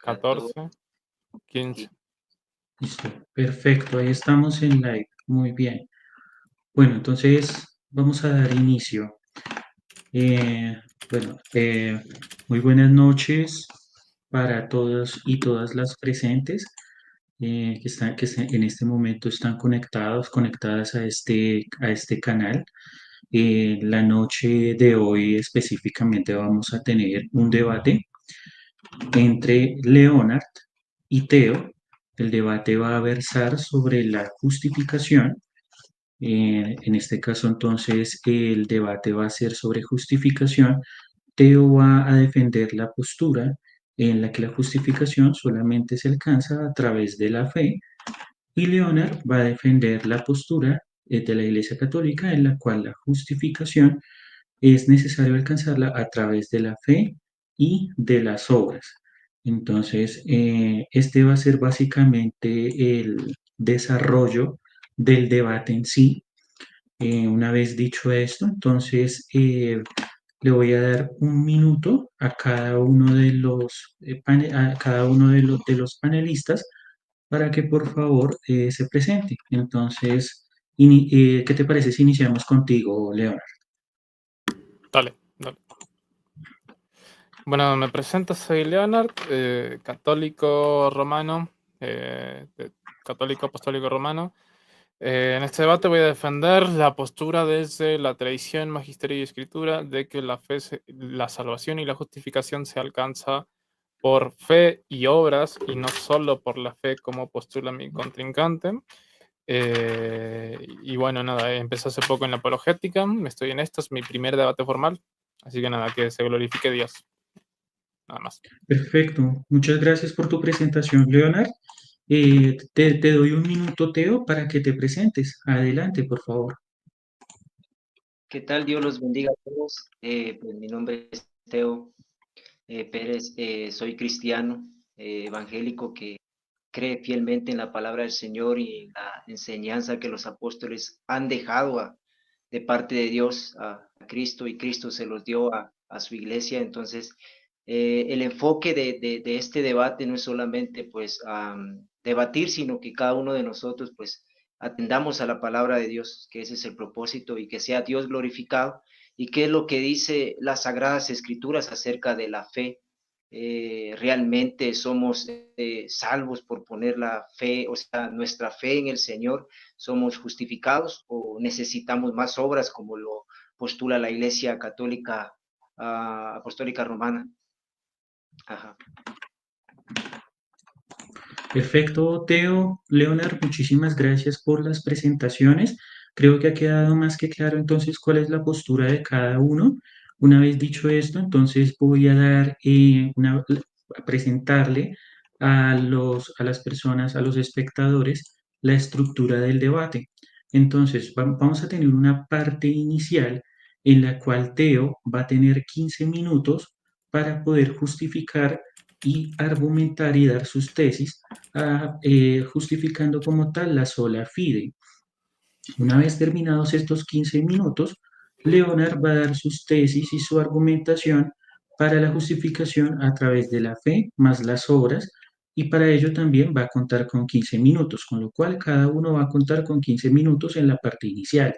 14, 15. Listo, perfecto, ahí estamos en live, muy bien. Bueno, entonces vamos a dar inicio. Eh, bueno, muy buenas noches para todos y todas las presentes que en este momento están conectadas a este canal. La noche de hoy específicamente vamos a tener un debate entre Leonard y Teo. El debate va a versar sobre la justificación. En este caso, entonces, el debate va a ser sobre justificación. Teo va a defender la postura en la que la justificación solamente se alcanza a través de la fe, y Leonard va a defender la postura de la Iglesia Católica en la cual la justificación es necesario alcanzarla a través de la fe y de las obras. Entonces, este va a ser básicamente el desarrollo del debate en sí. Una vez dicho esto, entonces le voy a dar un minuto a cada uno de a cada uno de los panelistas para que por favor se presente. Entonces, ¿qué te parece si iniciamos contigo, Leonard? Dale, dale. Bueno, me presento, soy Leonard, católico romano, católico apostólico romano. En este debate voy a defender la postura desde la tradición, magisterio y escritura de que la salvación y la justificación se alcanza por fe y obras y no solo por la fe como postula mi contrincante. Y bueno, nada, empecé hace poco en la apologética, estoy en esto, es mi primer debate formal, así que nada, que se glorifique Dios, nada más. Perfecto. Muchas gracias por tu presentación, Leonard. Te doy un minuto, Teo, para que te presentes. Adelante, por favor. ¿Qué tal? Dios los bendiga a todos. Pues mi nombre es Teo Pérez. Soy cristiano evangélico que cree fielmente en la palabra del Señor y en la enseñanza que los apóstoles han dejado de parte de Dios a Cristo, y Cristo se los dio a su iglesia. Entonces, el enfoque de este debate no es solamente pues debatir, sino que cada uno de nosotros pues atendamos a la palabra de Dios, que ese es el propósito, y que sea Dios glorificado. Y qué es lo que dice las Sagradas Escrituras acerca de la fe. Realmente somos salvos por poner la fe, o sea, nuestra fe en el Señor. ¿Somos justificados o necesitamos más obras, como lo postula la Iglesia Católica Apostólica Romana? Ajá. Perfecto, Teo. Leonard, muchísimas gracias por las presentaciones. Creo que ha quedado más que claro entonces cuál es la postura de cada uno. Una vez dicho esto, entonces voy a dar a presentarle a las personas, a los espectadores, la estructura del debate. Entonces, vamos a tener una parte inicial en la cual Teo va a tener 15 minutos para poder justificar y argumentar y dar sus tesis, justificando como tal la sola fide. Una vez terminados estos 15 minutos, Leonard va a dar sus tesis y su argumentación para la justificación a través de la fe más las obras, y para ello también va a contar con 15 minutos, con lo cual cada uno va a contar con 15 minutos en la parte inicial.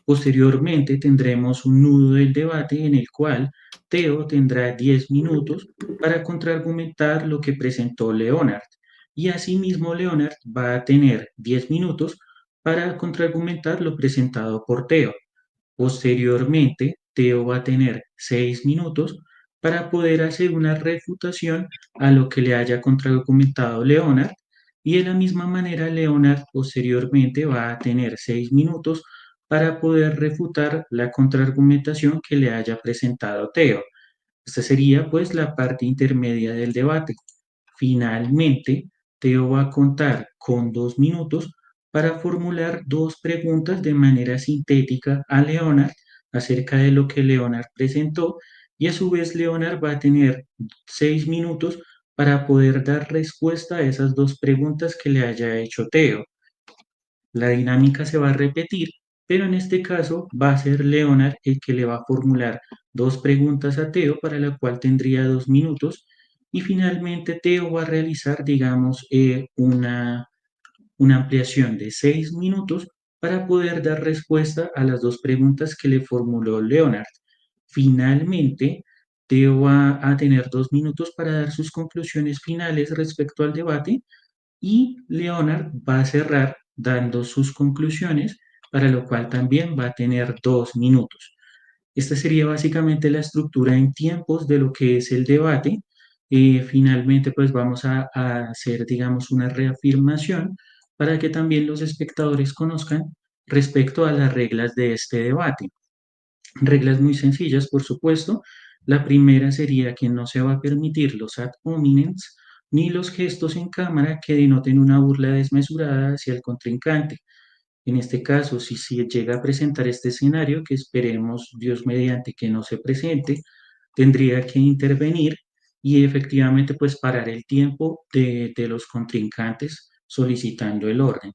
Posteriormente tendremos un nudo del debate en el cual Teo tendrá 10 minutos para contraargumentar lo que presentó Leonard, y asimismo Leonard va a tener 10 minutos para contraargumentar lo presentado por Teo. Posteriormente, Teo va a tener 6 minutos para poder hacer una refutación a lo que le haya contraargumentado Leonard, y de la misma manera Leonard posteriormente va a tener 6 minutos para poder refutar la contraargumentación que le haya presentado Teo. Esta sería pues la parte intermedia del debate. Finalmente, Teo va a contar con 2 minutos para formular dos preguntas de manera sintética a Leonard acerca de lo que Leonard presentó, y a su vez Leonard va a tener 6 minutos para poder dar respuesta a esas dos preguntas que le haya hecho Teo. La dinámica se va a repetir, pero en este caso va a ser Leonard el que le va a formular dos preguntas a Teo, para la cual tendría 2 minutos, Y finalmente Teo va a realizar, digamos, una ampliación de 6 minutos para poder dar respuesta a las dos preguntas que le formuló Leonard. Finalmente, Teo va a tener 2 minutos para dar sus conclusiones finales respecto al debate y Leonard va a cerrar dando sus conclusiones, para lo cual también va a tener 2 minutos. Esta sería básicamente la estructura en tiempos de lo que es el debate. Finalmente, pues vamos a hacer, digamos, una reafirmación para que también los espectadores conozcan respecto a las reglas de este debate. Reglas muy sencillas, por supuesto. La primera sería que no se va a permitir los ad hominem ni los gestos en cámara que denoten una burla desmesurada hacia el contrincante. En este caso, si se llega a presentar este escenario, que esperemos Dios mediante que no se presente, tendría que intervenir y efectivamente pues parar el tiempo de los contrincantes solicitando el orden.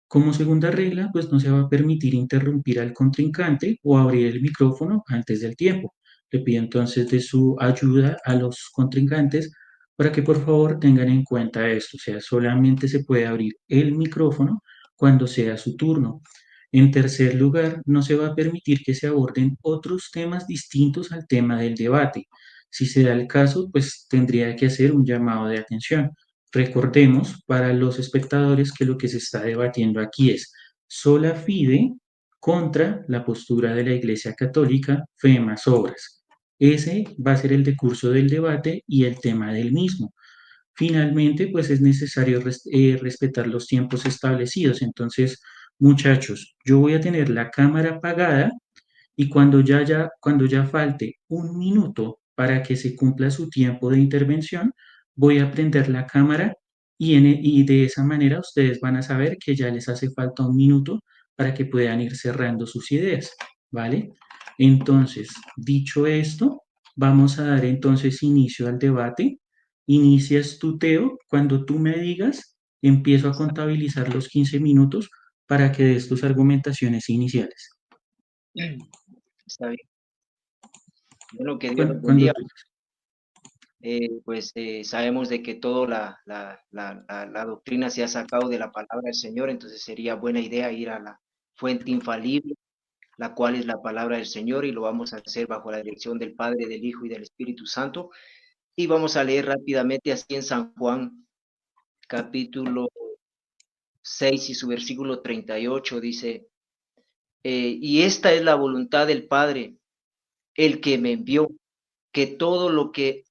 Como segunda regla, pues no se va a permitir interrumpir al contrincante o abrir el micrófono antes del tiempo. Le pido entonces de su ayuda a los contrincantes para que por favor tengan en cuenta esto, o sea, solamente se puede abrir el micrófono cuando sea su turno. En tercer lugar, no se va a permitir que se aborden otros temas distintos al tema del debate. Si se da el caso, pues tendría que hacer un llamado de atención. Recordemos para los espectadores que lo que se está debatiendo aquí es sola fide contra la postura de la Iglesia Católica, fe más obras. Ese va a ser el decurso del debate y el tema del mismo. Finalmente, pues es necesario respetar los tiempos establecidos. Entonces, muchachos, yo voy a tener la cámara apagada y cuando ya falte 1 minuto para que se cumpla su tiempo de intervención, voy a prender la cámara y de esa manera ustedes van a saber que ya les hace falta 1 minuto para que puedan ir cerrando sus ideas, ¿vale? Entonces, dicho esto, vamos a dar entonces inicio al debate. Inicias tu Teo, cuando tú me digas, empiezo a contabilizar los 15 minutos para que des tus argumentaciones iniciales. Está bien. Bueno, que Dios Cuando, los cuando bendiga. tú... Sabemos de que toda la doctrina se ha sacado de la palabra del Señor, entonces sería buena idea ir a la fuente infalible, la cual es la palabra del Señor, y lo vamos a hacer bajo la dirección del Padre, del Hijo y del Espíritu Santo. Y vamos a leer rápidamente así en San Juan, capítulo 6 y su versículo 38, dice, y esta es la voluntad del Padre, el que me envió, que todo lo que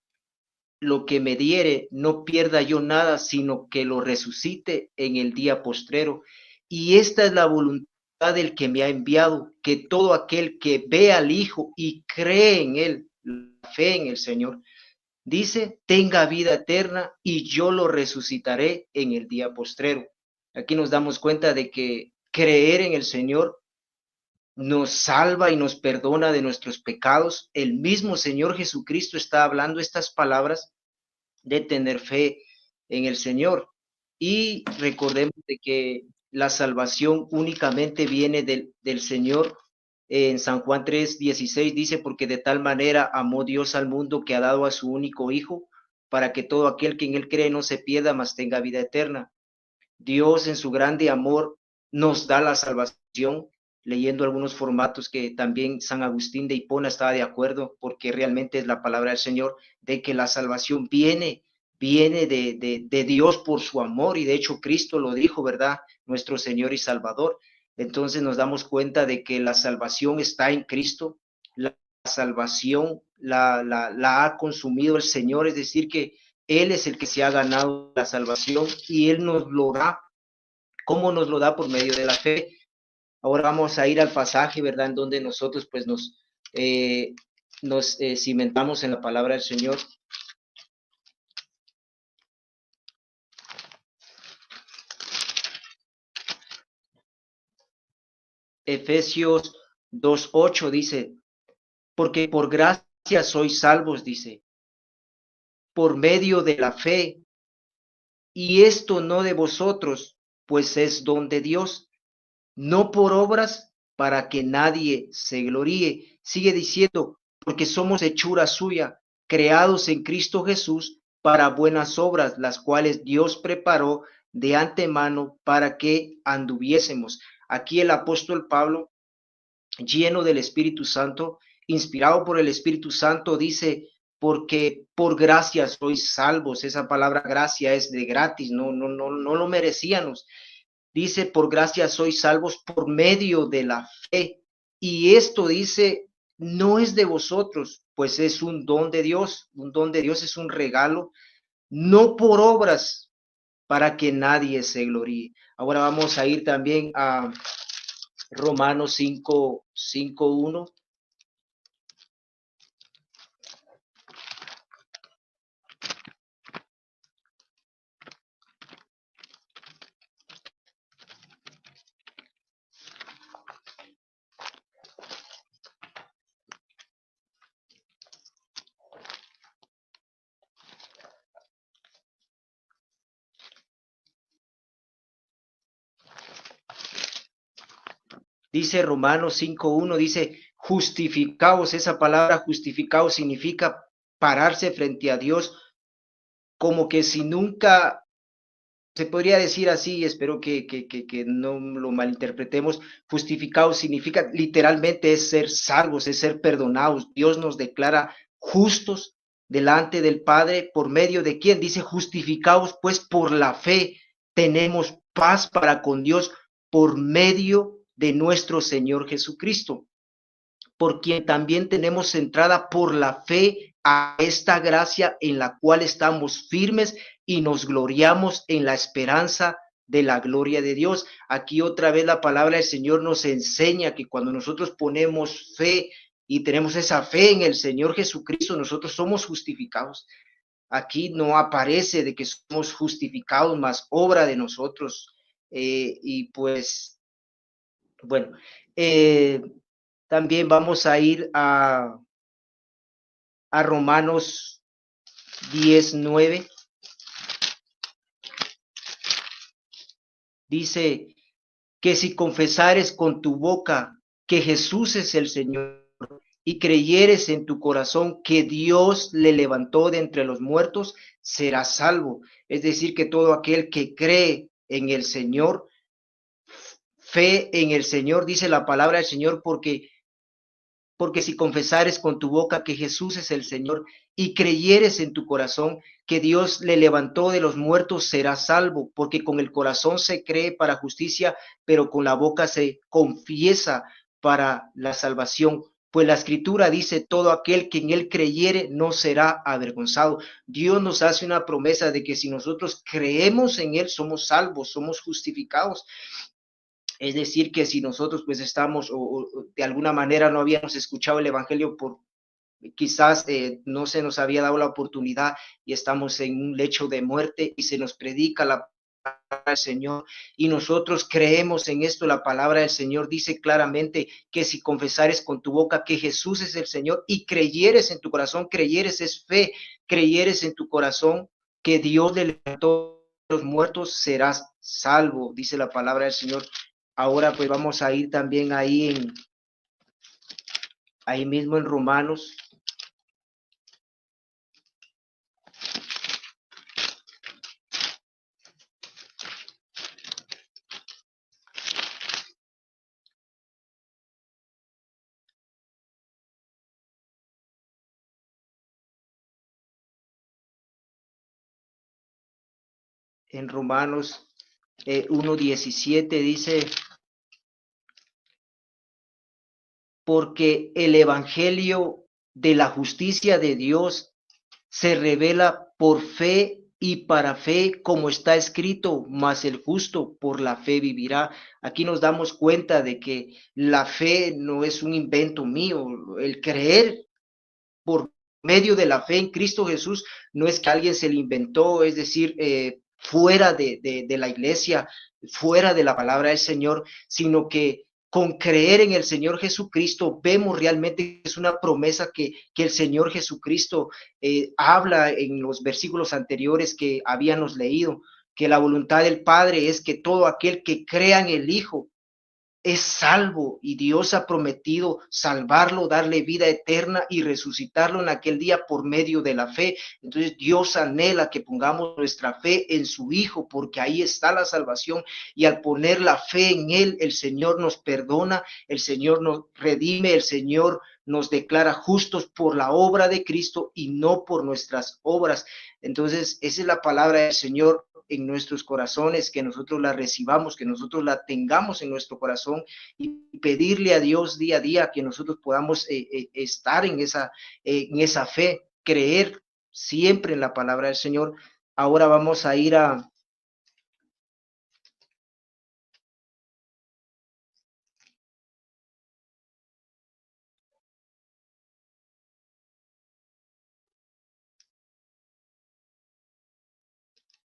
me diere, no pierda yo nada, sino que lo resucite en el día postrero. Y esta es la voluntad del que me ha enviado, que todo aquel que ve al Hijo y cree en él, la fe en el Señor, dice, tenga vida eterna y yo lo resucitaré en el día postrero. Aquí nos damos cuenta de que creer en el Señor nos salva y nos perdona de nuestros pecados. El mismo Señor Jesucristo está hablando estas palabras de tener fe en el Señor. Y recordemos de que la salvación únicamente viene del Señor. En San Juan 3:16 dice, porque de tal manera amó Dios al mundo que ha dado a su único Hijo, para que todo aquel que en él cree no se pierda, mas tenga vida eterna. Dios en su grande amor nos da la salvación, leyendo algunos formatos que también San Agustín de Hipona estaba de acuerdo, porque realmente es la palabra del Señor, de que la salvación viene de Dios por su amor, y de hecho Cristo lo dijo, ¿verdad? Nuestro Señor y Salvador. Entonces nos damos cuenta de que la salvación está en Cristo, la salvación la ha consumido el Señor, es decir, que Él es el que se ha ganado la salvación y Él nos lo da. ¿Cómo nos lo da? Por medio de la fe. Ahora vamos a ir al pasaje, ¿verdad? En donde nosotros pues nos cimentamos en la palabra del Señor. Efesios 2:8 dice, porque por gracia sois salvos, dice, por medio de la fe, y esto no de vosotros, pues es don de Dios, no por obras para que nadie se gloríe. Sigue diciendo, porque somos hechura suya, creados en Cristo Jesús para buenas obras, las cuales Dios preparó de antemano para que anduviésemos. Aquí el apóstol Pablo, lleno del Espíritu Santo, inspirado por el Espíritu Santo, dice, porque por gracia sois salvos. Esa palabra gracia es de gratis, no lo merecíamos. Dice, por gracia sois salvos por medio de la fe. Y esto dice, no es de vosotros, pues es un don de Dios. Un don de Dios es un regalo, no por obras, para que nadie se gloríe. Ahora vamos a ir también a Romanos 5:1. Dice Romanos 5:1, dice, justificaos. Esa palabra justificaos significa pararse frente a Dios como que si nunca, se podría decir así, espero que no lo malinterpretemos. Justificados significa literalmente es ser salvos, es ser perdonados. Dios nos declara justos delante del Padre. ¿Por medio de quién? Dice justificados, pues por la fe tenemos paz para con Dios por medio de nuestro Señor Jesucristo, por quien también tenemos entrada por la fe a esta gracia en la cual estamos firmes y nos gloriamos en la esperanza de la gloria de Dios. Aquí otra vez la palabra del Señor nos enseña que cuando nosotros ponemos fe y tenemos esa fe en el Señor Jesucristo, nosotros somos justificados. Aquí no aparece de que somos justificados, más obra de nosotros. Y pues, bueno, también vamos a ir a Romanos 10:9. Dice que si confesares con tu boca que Jesús es el Señor y creyeres en tu corazón que Dios le levantó de entre los muertos, serás salvo. Es decir, que todo aquel que cree en el Señor, fe en el Señor, dice la palabra del Señor, porque si confesares con tu boca que Jesús es el Señor y creyeres en tu corazón que Dios le levantó de los muertos, serás salvo, porque con el corazón se cree para justicia, pero con la boca se confiesa para la salvación. Pues la escritura dice, todo aquel que en él creyere no será avergonzado. Dios nos hace una promesa de que si nosotros creemos en él, somos salvos, somos justificados. Es decir, que si nosotros pues estamos o de alguna manera no habíamos escuchado el Evangelio por quizás no se nos había dado la oportunidad y estamos en un lecho de muerte y se nos predica la palabra del Señor y nosotros creemos en esto, la palabra del Señor dice claramente que si confesares con tu boca que Jesús es el Señor y creyeres en tu corazón, creyeres es fe, creyeres en tu corazón que Dios le levantó a los muertos, serás salvo, dice la palabra del Señor. Ahora pues vamos a ir también ahí mismo en Romanos. En Romanos 1:17 dice, porque el evangelio de la justicia de Dios se revela por fe y para fe, como está escrito, mas el justo por la fe vivirá. Aquí nos damos cuenta de que la fe no es un invento mío, el creer por medio de la fe en Cristo Jesús no es que alguien se lo inventó, es decir, fuera de la iglesia, fuera de la palabra del Señor, sino que con creer en el Señor Jesucristo vemos realmente que es una promesa que el Señor Jesucristo habla en los versículos anteriores que habíamos leído, que la voluntad del Padre es que todo aquel que crea en el Hijo es salvo y Dios ha prometido salvarlo, darle vida eterna y resucitarlo en aquel día por medio de la fe. Entonces Dios anhela que pongamos nuestra fe en su Hijo, porque ahí está la salvación, y al poner la fe en Él, el Señor nos perdona, el Señor nos redime, el Señor nos declara justos por la obra de Cristo y no por nuestras obras. Entonces esa es la palabra del Señor en nuestros corazones, que nosotros la recibamos, que nosotros la tengamos en nuestro corazón, y pedirle a Dios día a día que nosotros podamos estar en esa fe, creer siempre en la palabra del Señor. Ahora vamos a ir a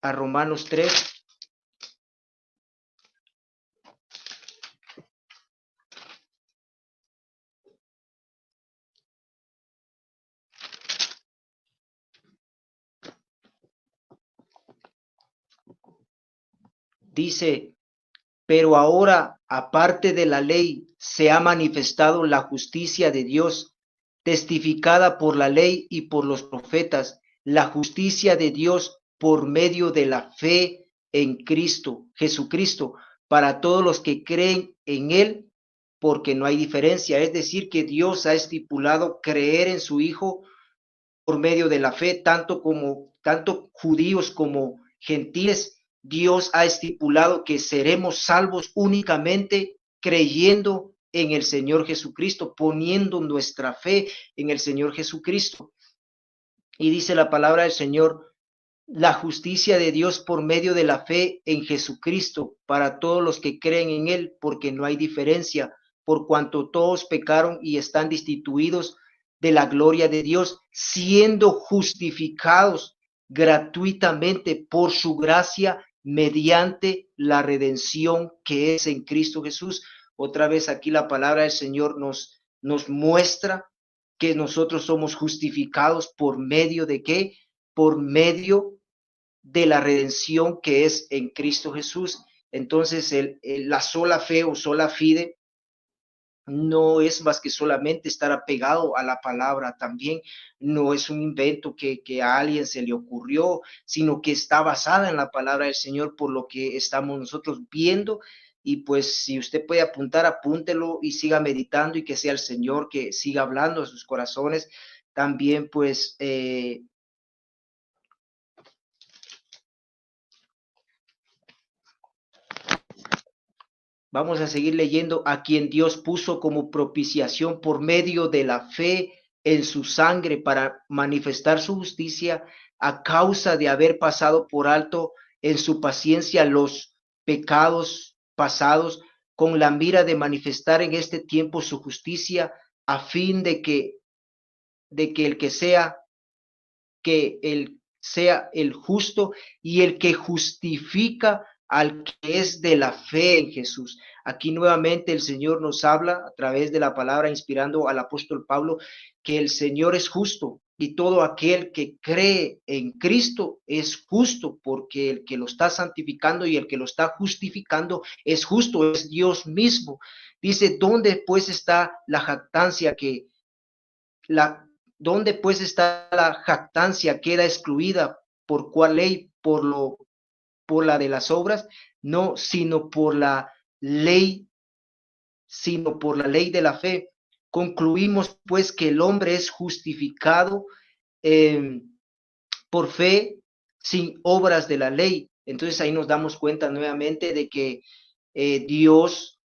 Romanos 3. Dice: pero ahora, aparte de la ley, se ha manifestado la justicia de Dios, testificada por la ley y por los profetas, la justicia de Dios por medio de la fe en Cristo, Jesucristo, para todos los que creen en Él, porque no hay diferencia. Es decir, que Dios ha estipulado creer en su Hijo por medio de la fe, tanto judíos como gentiles. Dios ha estipulado que seremos salvos únicamente creyendo en el Señor Jesucristo, poniendo nuestra fe en el Señor Jesucristo. Y dice la palabra del Señor: la justicia de Dios por medio de la fe en Jesucristo para todos los que creen en Él, porque no hay diferencia, por cuanto todos pecaron y están destituidos de la gloria de Dios, siendo justificados gratuitamente por su gracia mediante la redención que es en Cristo Jesús. Otra vez aquí la palabra del Señor nos muestra que nosotros somos justificados por medio de ¿qué? Por medio de la redención que es en Cristo Jesús. Entonces la sola fe o sola fide no es más que solamente estar apegado a la palabra. También no es un invento que a alguien se le ocurrió, sino que está basada en la palabra del Señor, por lo que estamos nosotros viendo. Y pues si usted puede apuntar, apúntelo y siga meditando, y que sea el Señor que siga hablando a sus corazones. También pues vamos a seguir leyendo: a quien Dios puso como propiciación por medio de la fe en su sangre para manifestar su justicia, a causa de haber pasado por alto en su paciencia los pecados pasados, con la mira de manifestar en este tiempo su justicia, a fin de que él sea el justo y el que justifica al que es de la fe en Jesús. Aquí nuevamente el Señor nos habla a través de la palabra, inspirando al apóstol Pablo, que el Señor es justo, y todo aquel que cree en Cristo es justo, porque el que lo está santificando y el que lo está justificando es justo, es Dios mismo. Dice: ¿dónde pues está la jactancia ¿dónde pues está la jactancia? ¿Queda excluida por cuál ley? ¿Por la de las obras? No, sino por la ley de la fe. Concluimos pues que el hombre es justificado por fe sin obras de la ley. Entonces ahí nos damos cuenta nuevamente de que Dios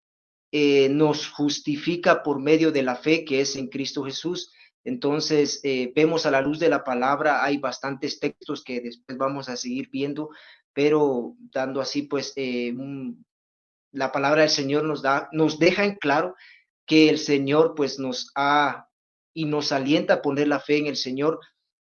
nos justifica por medio de la fe que es en Cristo Jesús. Entonces vemos a la luz de la palabra, hay bastantes textos que después vamos a seguir viendo, pero dando así pues la palabra del Señor nos deja en claro que el Señor pues nos alienta a poner la fe en el Señor,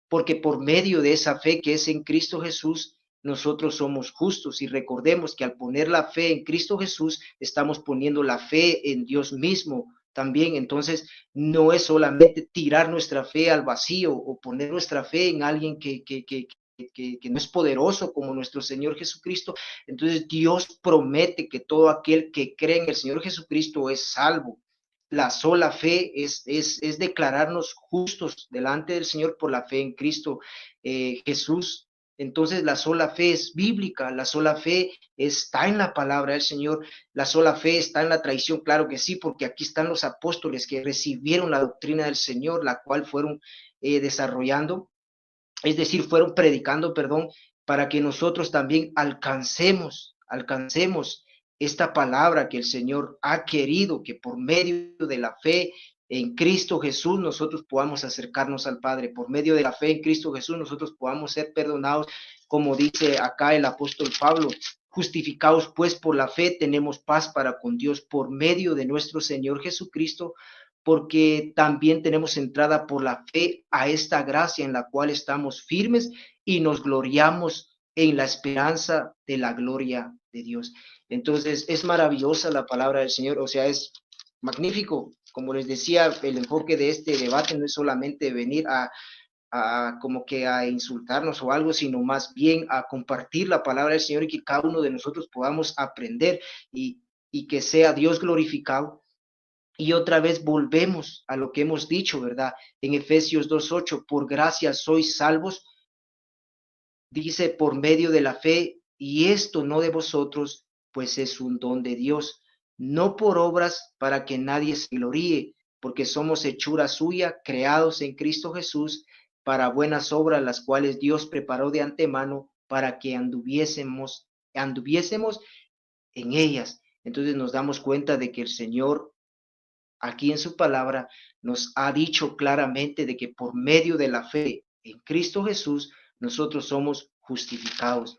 porque por medio de esa fe que es en Cristo Jesús, nosotros somos justos. Y recordemos que al poner la fe en Cristo Jesús, estamos poniendo la fe en Dios mismo también. Entonces, no es solamente tirar nuestra fe al vacío o poner nuestra fe en alguien que que no es poderoso como nuestro Señor Jesucristo. Entonces Dios promete que todo aquel que cree en el Señor Jesucristo es salvo. La sola fe es declararnos justos delante del Señor por la fe en Cristo Jesús. Entonces la sola fe es bíblica, la sola fe está en la palabra del Señor, la sola fe está en la tradición, claro que sí, porque aquí están los apóstoles que recibieron la doctrina del Señor, la cual fueron desarrollando, es decir, fueron predicando, perdón, para que nosotros también alcancemos esta palabra que el Señor ha querido, que por medio de la fe en Cristo Jesús nosotros podamos acercarnos al Padre, por medio de la fe en Cristo Jesús nosotros podamos ser perdonados, como dice acá el apóstol Pablo, justificados pues por la fe tenemos paz para con Dios por medio de nuestro Señor Jesucristo, porque también tenemos entrada por la fe a esta gracia en la cual estamos firmes y nos gloriamos en la esperanza de la gloria de Dios. Entonces es maravillosa la palabra del Señor, o sea, es magnífico. Como les decía, el enfoque de este debate no es solamente venir como que a insultarnos o algo, sino más bien a compartir la palabra del Señor y que cada uno de nosotros podamos aprender y que sea Dios glorificado. Y otra vez volvemos a lo que hemos dicho, ¿verdad? En Efesios 2:8, por gracia sois salvos, dice, por medio de la fe, y esto no de vosotros, pues es un don de Dios, no por obras para que nadie se gloríe, porque somos hechura suya, creados en Cristo Jesús, para buenas obras, las cuales Dios preparó de antemano para que anduviésemos en ellas. Entonces nos damos cuenta de que el Señor aquí en su palabra nos ha dicho claramente de que por medio de la fe en Cristo Jesús nosotros somos justificados.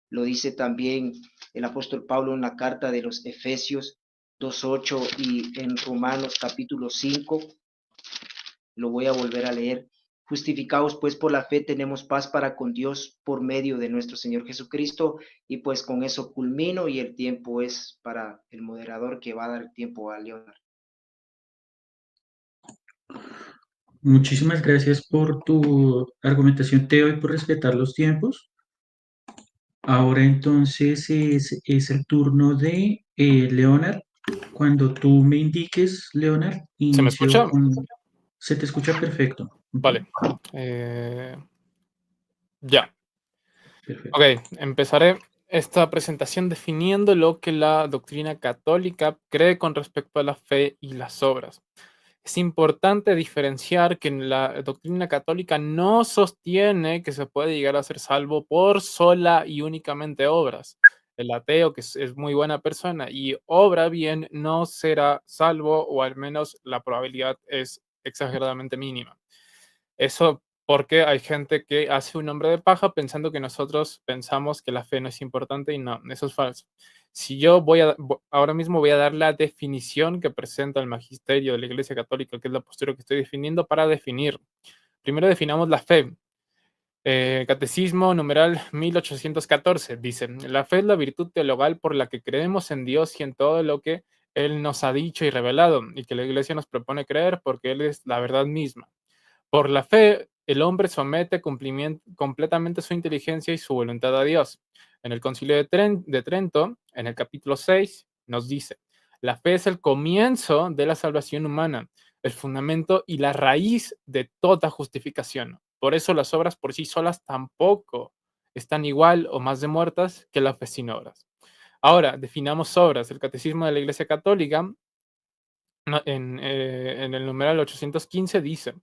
Lo dice también el apóstol Pablo en la carta de los Efesios 2:8 y en Romanos capítulo 5. Lo voy a volver a leer. Justificados pues por la fe tenemos paz para con Dios por medio de nuestro Señor Jesucristo. Y pues con eso culmino y el tiempo es para el moderador que va a dar tiempo a Leonard. Muchísimas gracias por tu argumentación, Teo, y por respetar los tiempos. Ahora entonces es el turno de Leonard. Cuando tú me indiques, Leonard, ¿Se me inicio escucha? con... Se te escucha perfecto. Ujú. Vale. Ya. Perfecto. Ok, empezaré esta presentación definiendo lo que la doctrina católica cree con respecto a la fe y las obras. Es importante diferenciar que la doctrina católica no sostiene que se puede llegar a ser salvo por sola y únicamente obras. El ateo, que es muy buena persona y obra bien, no será salvo, o al menos la probabilidad es exageradamente mínima. Eso porque hay gente que hace un hombre de paja pensando que nosotros pensamos que la fe no es importante, y no, eso es falso. Si yo ahora mismo voy a dar la definición que presenta el magisterio de la Iglesia Católica, que es la postura que estoy definiendo, para definir. Primero definamos la fe. Catecismo numeral 1814 dice: la fe es la virtud teologal por la que creemos en Dios y en todo lo que Él nos ha dicho y revelado, y que la Iglesia nos propone creer porque Él es la verdad misma. Por la fe, el hombre somete completamente su inteligencia y su voluntad a Dios. En el Concilio de Trento, en el capítulo 6, nos dice: la fe es el comienzo de la salvación humana, el fundamento y la raíz de toda justificación. Por eso las obras por sí solas tampoco están igual o más de muertas que la fe sin obras. Ahora, definamos obras. El Catecismo de la Iglesia Católica, en el numeral 815, dice: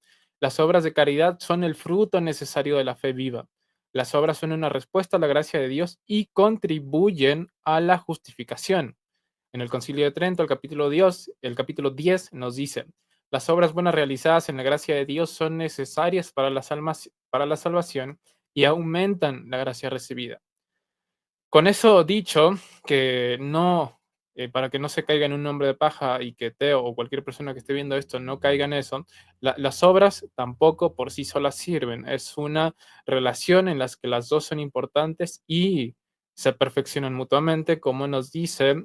las obras de caridad son el fruto necesario de la fe viva. Las obras son una respuesta a la gracia de Dios y contribuyen a la justificación. En el Concilio de Trento, el capítulo 10 nos dice: las obras buenas realizadas en la gracia de Dios son necesarias para la salvación y aumentan la gracia recibida. Con eso dicho, que no, para que no se caiga en un nombre de paja y que Teo o cualquier persona que esté viendo esto no caiga en eso, las obras tampoco por sí solas sirven. Es una relación en la que las dos son importantes y se perfeccionan mutuamente, como nos dice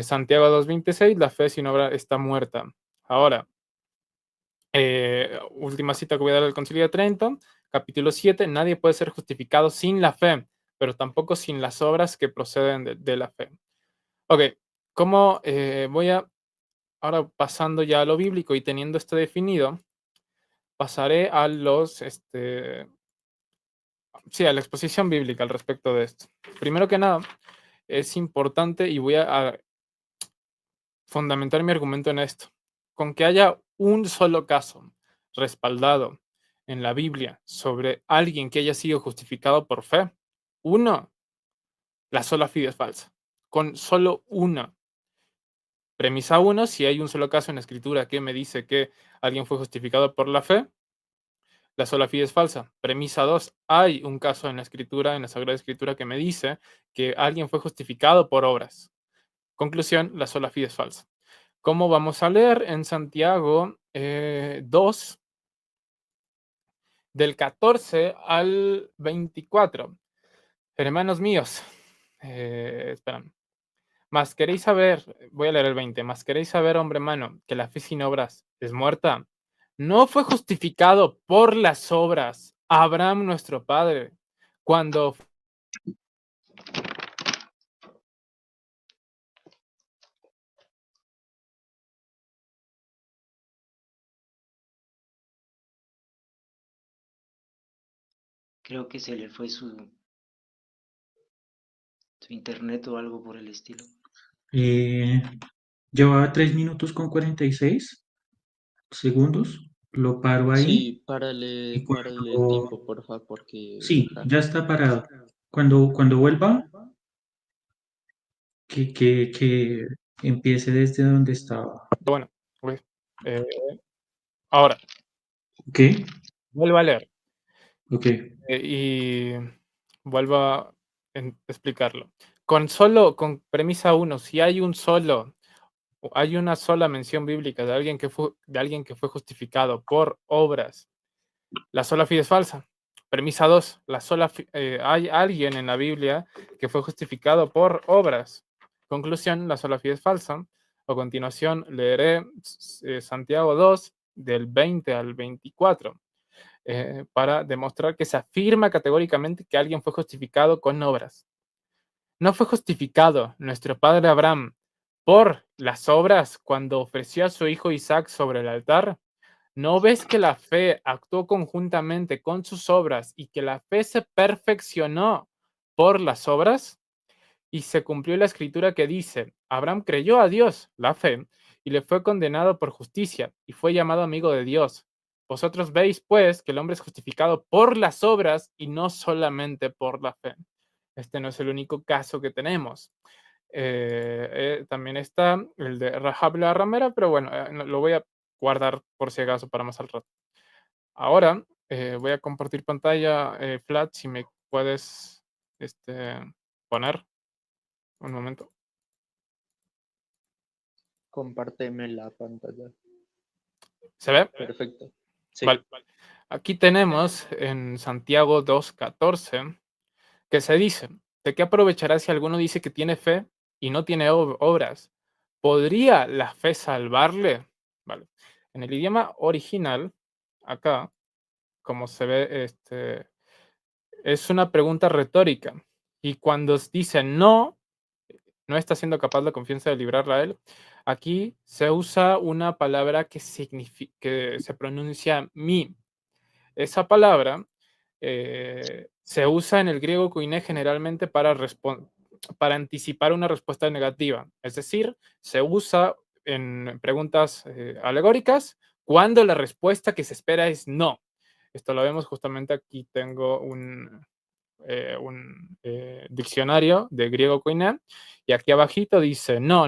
Santiago 2:26, la fe sin obra está muerta. Ahora, última cita que voy a dar al Concilio de Trento, Capítulo 7, nadie puede ser justificado sin la fe, pero tampoco sin las obras que proceden de la fe. Ok, ¿cómo voy a, ahora pasando ya a lo bíblico y teniendo esto definido, pasaré a a la exposición bíblica al respecto de esto. Primero que nada, es importante y voy a fundamentar mi argumento en esto. Con que haya un solo caso respaldado en la Biblia sobre alguien que haya sido justificado por fe, uno, la sola fide es falsa. Con solo uno. Premisa uno, si hay un solo caso en la escritura que me dice que alguien fue justificado por la fe, la sola fide es falsa. Premisa 2, hay un caso en la escritura, en la Sagrada Escritura, que me dice que alguien fue justificado por obras. Conclusión, la sola fide es falsa. ¿Cómo vamos a leer? En Santiago 2, del 14 al 24. Hermanos míos, esperan. Mas queréis saber, voy a leer el 20, mas queréis saber, hombre hermano, que la fe sin obras es muerta. No fue justificado por las obras Abraham nuestro padre, cuando Creo que se le fue su internet o algo por el estilo. Llevaba 3 minutos con 46 segundos. Lo paro ahí Sí, y párale el cuando... tiempo, porfa, porque, Sí, ajá. ya está parado. Cuando vuelva, que empiece desde donde estaba. bueno, pues, ahora, ¿Ok? vuelvo a leer. Ok. Y vuelvo a explicarlo. Con premisa 1, si hay hay una sola mención bíblica de alguien que fue justificado por obras, la sola fide es falsa. Premisa 2, hay alguien en la Biblia que fue justificado por obras. Conclusión, la sola fide es falsa. A continuación leeré Santiago 2, del 20 al 24. Para demostrar que se afirma categóricamente que alguien fue justificado con obras. No fue justificado nuestro padre Abraham por las obras cuando ofreció a su hijo Isaac sobre el altar. ¿No ves que la fe actuó conjuntamente con sus obras y que la fe se perfeccionó por las obras? Y se cumplió la escritura que dice, Abraham creyó a Dios, la fe, y le fue condenado por justicia, y fue llamado amigo de Dios. Vosotros veis, pues, que el hombre es justificado por las obras y no solamente por la fe. Este no es el único caso que tenemos. También está el de Rahab la ramera, pero bueno, lo voy a guardar por si acaso para más al rato. Ahora voy a compartir pantalla, Flat, si me puedes poner un momento. Compárteme la pantalla. ¿Se ve? Perfecto. Sí. Vale. Aquí tenemos en Santiago 2:14 que se dice, ¿de qué aprovechará si alguno dice que tiene fe y no tiene obras? ¿Podría la fe salvarle? Vale. En el idioma original, acá, como se ve, es una pregunta retórica. Y cuando dice no está siendo capaz la confianza de librarla a él, aquí se usa una palabra que se pronuncia mi. Esa palabra se usa en el griego koiné generalmente para anticipar una respuesta negativa. Es decir, se usa en preguntas alegóricas cuando la respuesta que se espera es no. Esto lo vemos justamente aquí. Tengo un diccionario de griego koiné y aquí abajito dice no,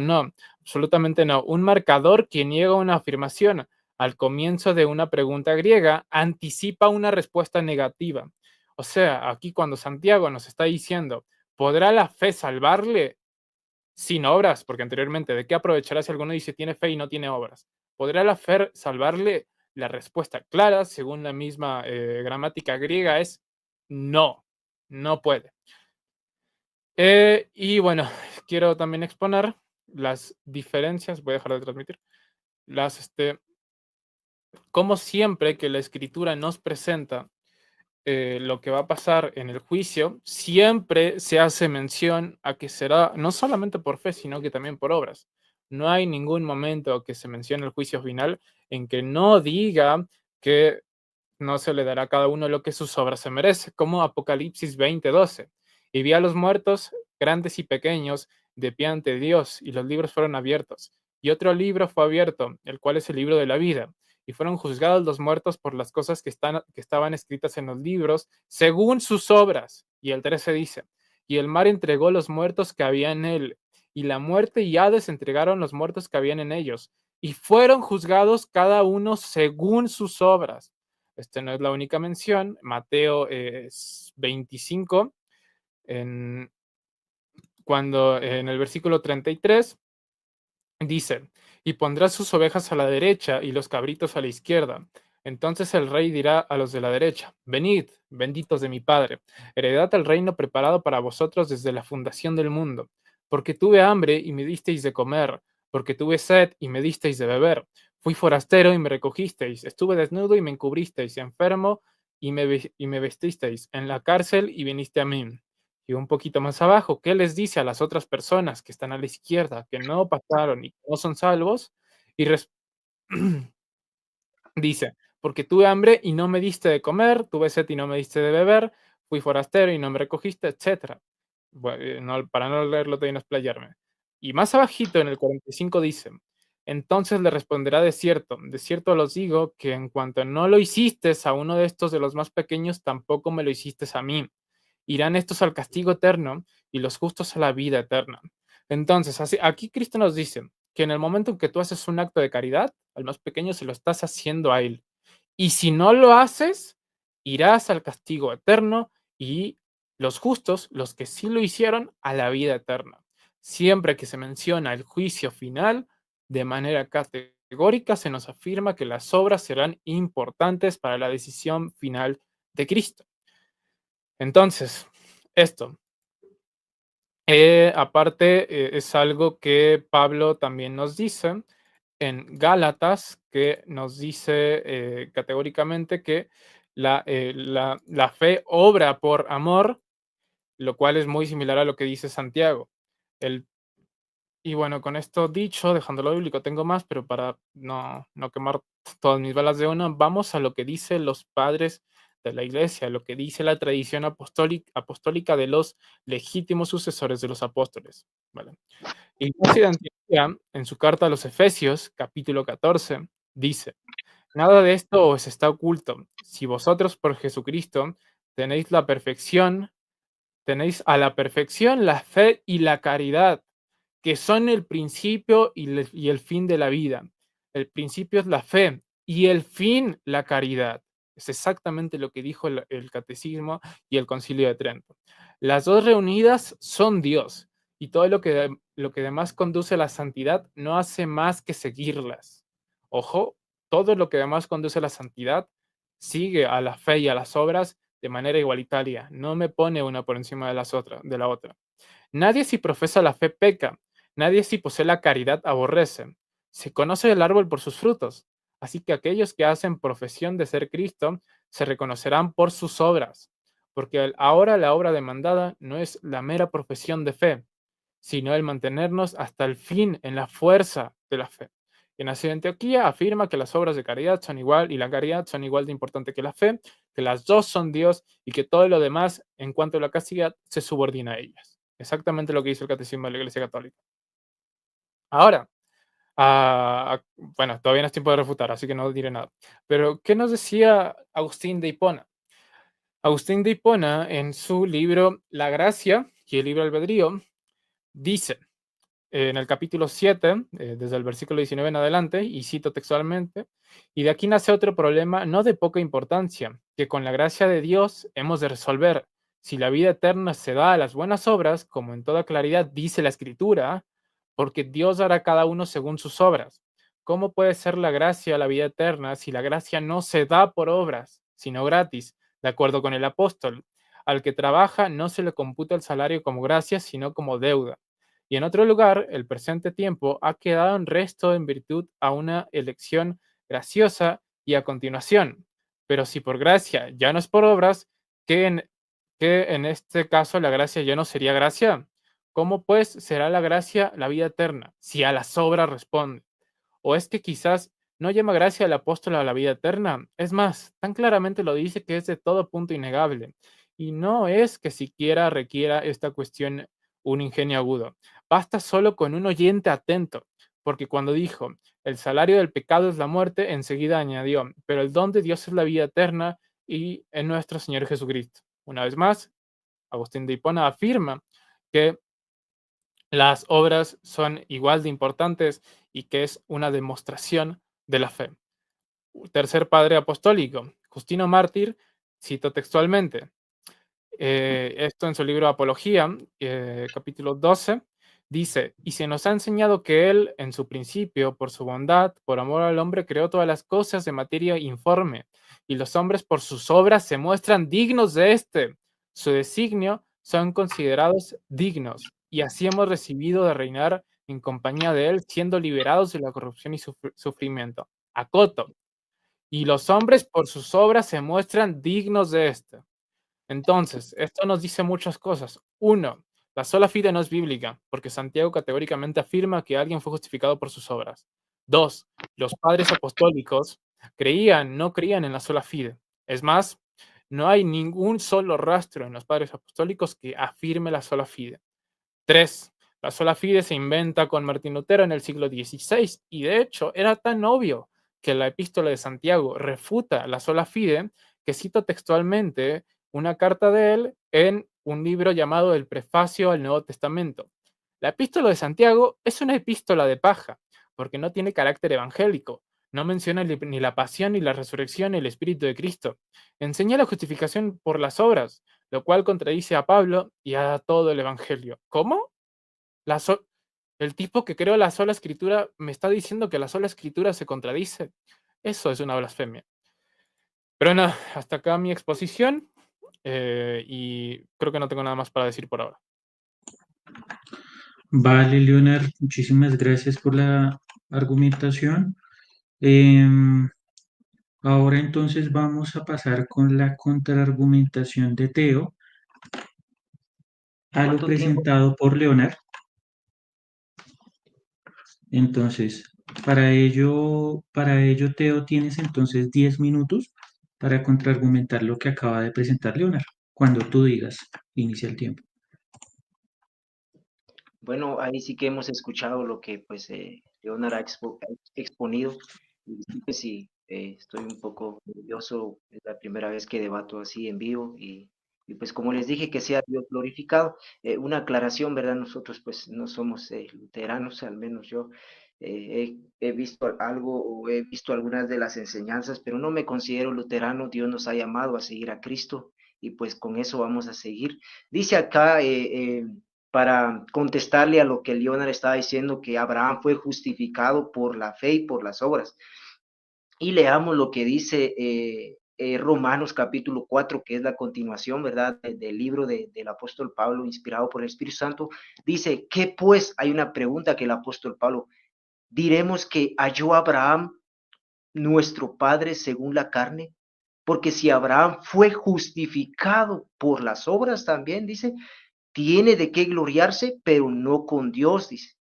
absolutamente no. Un marcador que niega una afirmación al comienzo de una pregunta griega anticipa una respuesta negativa. O sea, aquí cuando Santiago nos está diciendo, ¿podrá la fe salvarle sin obras? Porque anteriormente, ¿de qué aprovechará si alguno dice tiene fe y no tiene obras? ¿Podrá la fe salvarle? La respuesta clara, según la misma gramática griega, es no, no puede. Y bueno, quiero también exponer las diferencias, voy a dejar de transmitir, como siempre que la escritura nos presenta lo que va a pasar en el juicio, siempre se hace mención a que será no solamente por fe, sino que también por obras. No hay ningún momento que se mencione el juicio final en que no diga que no se le dará a cada uno lo que sus obras se merece, como Apocalipsis 20:12. Y vi a los muertos, grandes y pequeños, de pie ante Dios, y los libros fueron abiertos. Y otro libro fue abierto, el cual es el libro de la vida. Y fueron juzgados los muertos por las cosas que estaban escritas en los libros, según sus obras. Y el 13 dice, y el mar entregó los muertos que había en él, y la muerte y Hades entregaron los muertos que habían en ellos, y fueron juzgados cada uno según sus obras. Esta no es la única mención. Mateo 25, cuando en el versículo 33 dice, y pondrá sus ovejas a la derecha y los cabritos a la izquierda. Entonces el rey dirá a los de la derecha, venid, benditos de mi Padre, heredad el reino preparado para vosotros desde la fundación del mundo, porque tuve hambre y me disteis de comer, porque tuve sed y me disteis de beber, fui forastero y me recogisteis, estuve desnudo y me encubristeis, enfermo y me vestisteis, en la cárcel y viniste a mí. Y un poquito más abajo, ¿qué les dice a las otras personas que están a la izquierda, que no pasaron y que no son salvos? Y dice, porque tuve hambre y no me diste de comer, tuve sed y no me diste de beber, fui forastero y no me recogiste, etc. Bueno, para no leerlo todo y no explayarme. Y más abajito en el 45 dice, entonces le responderá de cierto os digo que en cuanto no lo hiciste a uno de estos de los más pequeños, tampoco me lo hiciste a mí. Irán estos al castigo eterno y los justos a la vida eterna. Entonces, aquí Cristo nos dice que en el momento en que tú haces un acto de caridad, al más pequeño se lo estás haciendo a él. Y si no lo haces, irás al castigo eterno y los justos, los que sí lo hicieron, a la vida eterna. Siempre que se menciona el juicio final, de manera categórica se nos afirma que las obras serán importantes para la decisión final de Cristo. Entonces, esto, aparte, es algo que Pablo también nos dice en Gálatas, que nos dice categóricamente que la fe obra por amor, lo cual es muy similar a lo que dice Santiago. Y bueno, con esto dicho, dejando lo bíblico, tengo más, pero para no quemar todas mis balas de una, vamos a lo que dicen los padres de la iglesia, lo que dice la tradición apostólica de los legítimos sucesores de los apóstoles. ¿Vale? Ignacio de Antioquía, en su carta a los Efesios, capítulo 14, dice, nada de esto os está oculto. Si vosotros por Jesucristo tenéis a la perfección la fe y la caridad, que son el principio y el fin de la vida. El principio es la fe y el fin la caridad. Es exactamente lo que dijo el Catecismo y el Concilio de Trento. Las dos reunidas son Dios y todo lo que demás conduce a la santidad no hace más que seguirlas. Ojo, todo lo que demás conduce a la santidad sigue a la fe y a las obras de manera igualitaria. No me pone una por encima de la otra. Nadie si profesa la fe peca, nadie si posee la caridad aborrece. Se conoce el árbol por sus frutos, así que aquellos que hacen profesión de ser Cristo se reconocerán por sus obras, porque ahora la obra demandada no es la mera profesión de fe, sino el mantenernos hasta el fin en la fuerza de la fe. Ignacio de Antioquía afirma que las obras de caridad son igual y la caridad son igual de importante que la fe, que las dos son Dios y que todo lo demás, en cuanto a la castidad, se subordina a ellas. Exactamente lo que dice el Catecismo de la Iglesia Católica. Ahora, bueno, todavía no es tiempo de refutar, así que no diré nada. Pero, ¿qué nos decía Agustín de Hipona? Agustín de Hipona, en su libro La Gracia y el Libre Albedrío, dice en el capítulo 7, desde el versículo 19 en adelante, y cito textualmente, y de aquí nace otro problema no de poca importancia, que con la gracia de Dios hemos de resolver. Si la vida eterna se da a las buenas obras, como en toda claridad dice la Escritura, porque Dios dará a cada uno según sus obras. ¿Cómo puede ser la gracia la vida eterna si la gracia no se da por obras, sino gratis, de acuerdo con el apóstol? Al que trabaja no se le computa el salario como gracia, sino como deuda. Y en otro lugar, el presente tiempo ha quedado en resto en virtud a una elección graciosa y a continuación. Pero si por gracia ya no es por obras, ¿que en este caso la gracia ya no sería gracia? ¿Cómo pues será la gracia la vida eterna, si a las obras responde? ¿O es que quizás no llama gracia al apóstol a la vida eterna? Es más, tan claramente lo dice que es de todo punto innegable. Y no es que siquiera requiera esta cuestión un ingenio agudo. Basta solo con un oyente atento, porque cuando dijo, el salario del pecado es la muerte, enseguida añadió, pero el don de Dios es la vida eterna y en nuestro Señor Jesucristo. Una vez más, Agustín de Hipona afirma que las obras son igual de importantes y que es una demostración de la fe. Tercer padre apostólico, Justino Mártir, cito textualmente, esto en su libro Apología, capítulo 12, dice, y se nos ha enseñado que Él, en su principio, por su bondad, por amor al hombre, creó todas las cosas de materia informe, y los hombres por sus obras se muestran dignos de éste. Su designio son considerados dignos, y así hemos recibido de reinar en compañía de Él, siendo liberados de la corrupción y sufrimiento. Acoto, y los hombres por sus obras se muestran dignos de éste. Entonces, esto nos dice muchas cosas. Uno, la sola fide no es bíblica, porque Santiago categóricamente afirma que alguien fue justificado por sus obras. Dos, los padres apostólicos no creían en la sola fide. Es más, no hay ningún solo rastro en los padres apostólicos que afirme la sola fide. 3. La sola fide se inventa con Martín Lutero en el siglo XVI y de hecho era tan obvio que la epístola de Santiago refuta la sola fide que cito textualmente una carta de él en un libro llamado El Prefacio al Nuevo Testamento. La epístola de Santiago es una epístola de paja porque no tiene carácter evangélico, no menciona ni la pasión, ni la resurrección, ni el Espíritu de Cristo. Enseña la justificación por las obras, lo cual contradice a Pablo y a todo el Evangelio. ¿Cómo? El tipo que creó la sola escritura me está diciendo que la sola escritura se contradice. Eso es una blasfemia. Pero nada, hasta acá mi exposición y creo que no tengo nada más para decir por ahora. Vale, Leonard, muchísimas gracias por la argumentación. Em, Ahora entonces vamos a pasar con la contraargumentación de Teo a lo ¿Cuánto tiempo? presentado por Leonard. Entonces, para ello, Teo, tienes entonces 10 minutos para contraargumentar lo que acaba de presentar Leonard. Cuando tú digas, inicia el tiempo. Bueno, ahí sí que hemos escuchado lo que pues Leonard ha exponido. Y disculpe si estoy un poco nervioso, es la primera vez que debato así en vivo y pues como les dije, que sea Dios glorificado. Una aclaración, ¿verdad? Nosotros pues no somos luteranos, al menos yo he visto algo o he visto algunas de las enseñanzas, pero no me considero luterano. Dios nos ha llamado a seguir a Cristo y pues con eso vamos a seguir. Dice acá para contestarle a lo que Leonard estaba diciendo, que Abraham fue justificado por la fe y por las obras. Y leamos lo que dice Romanos capítulo 4, que es la continuación, ¿verdad?, del libro del apóstol Pablo, inspirado por el Espíritu Santo. Dice, ¿qué pues? Hay una pregunta que el apóstol Pablo, diremos que halló Abraham nuestro padre según la carne, porque si Abraham fue justificado por las obras también, dice, tiene de qué gloriarse, pero no con Dios, dice.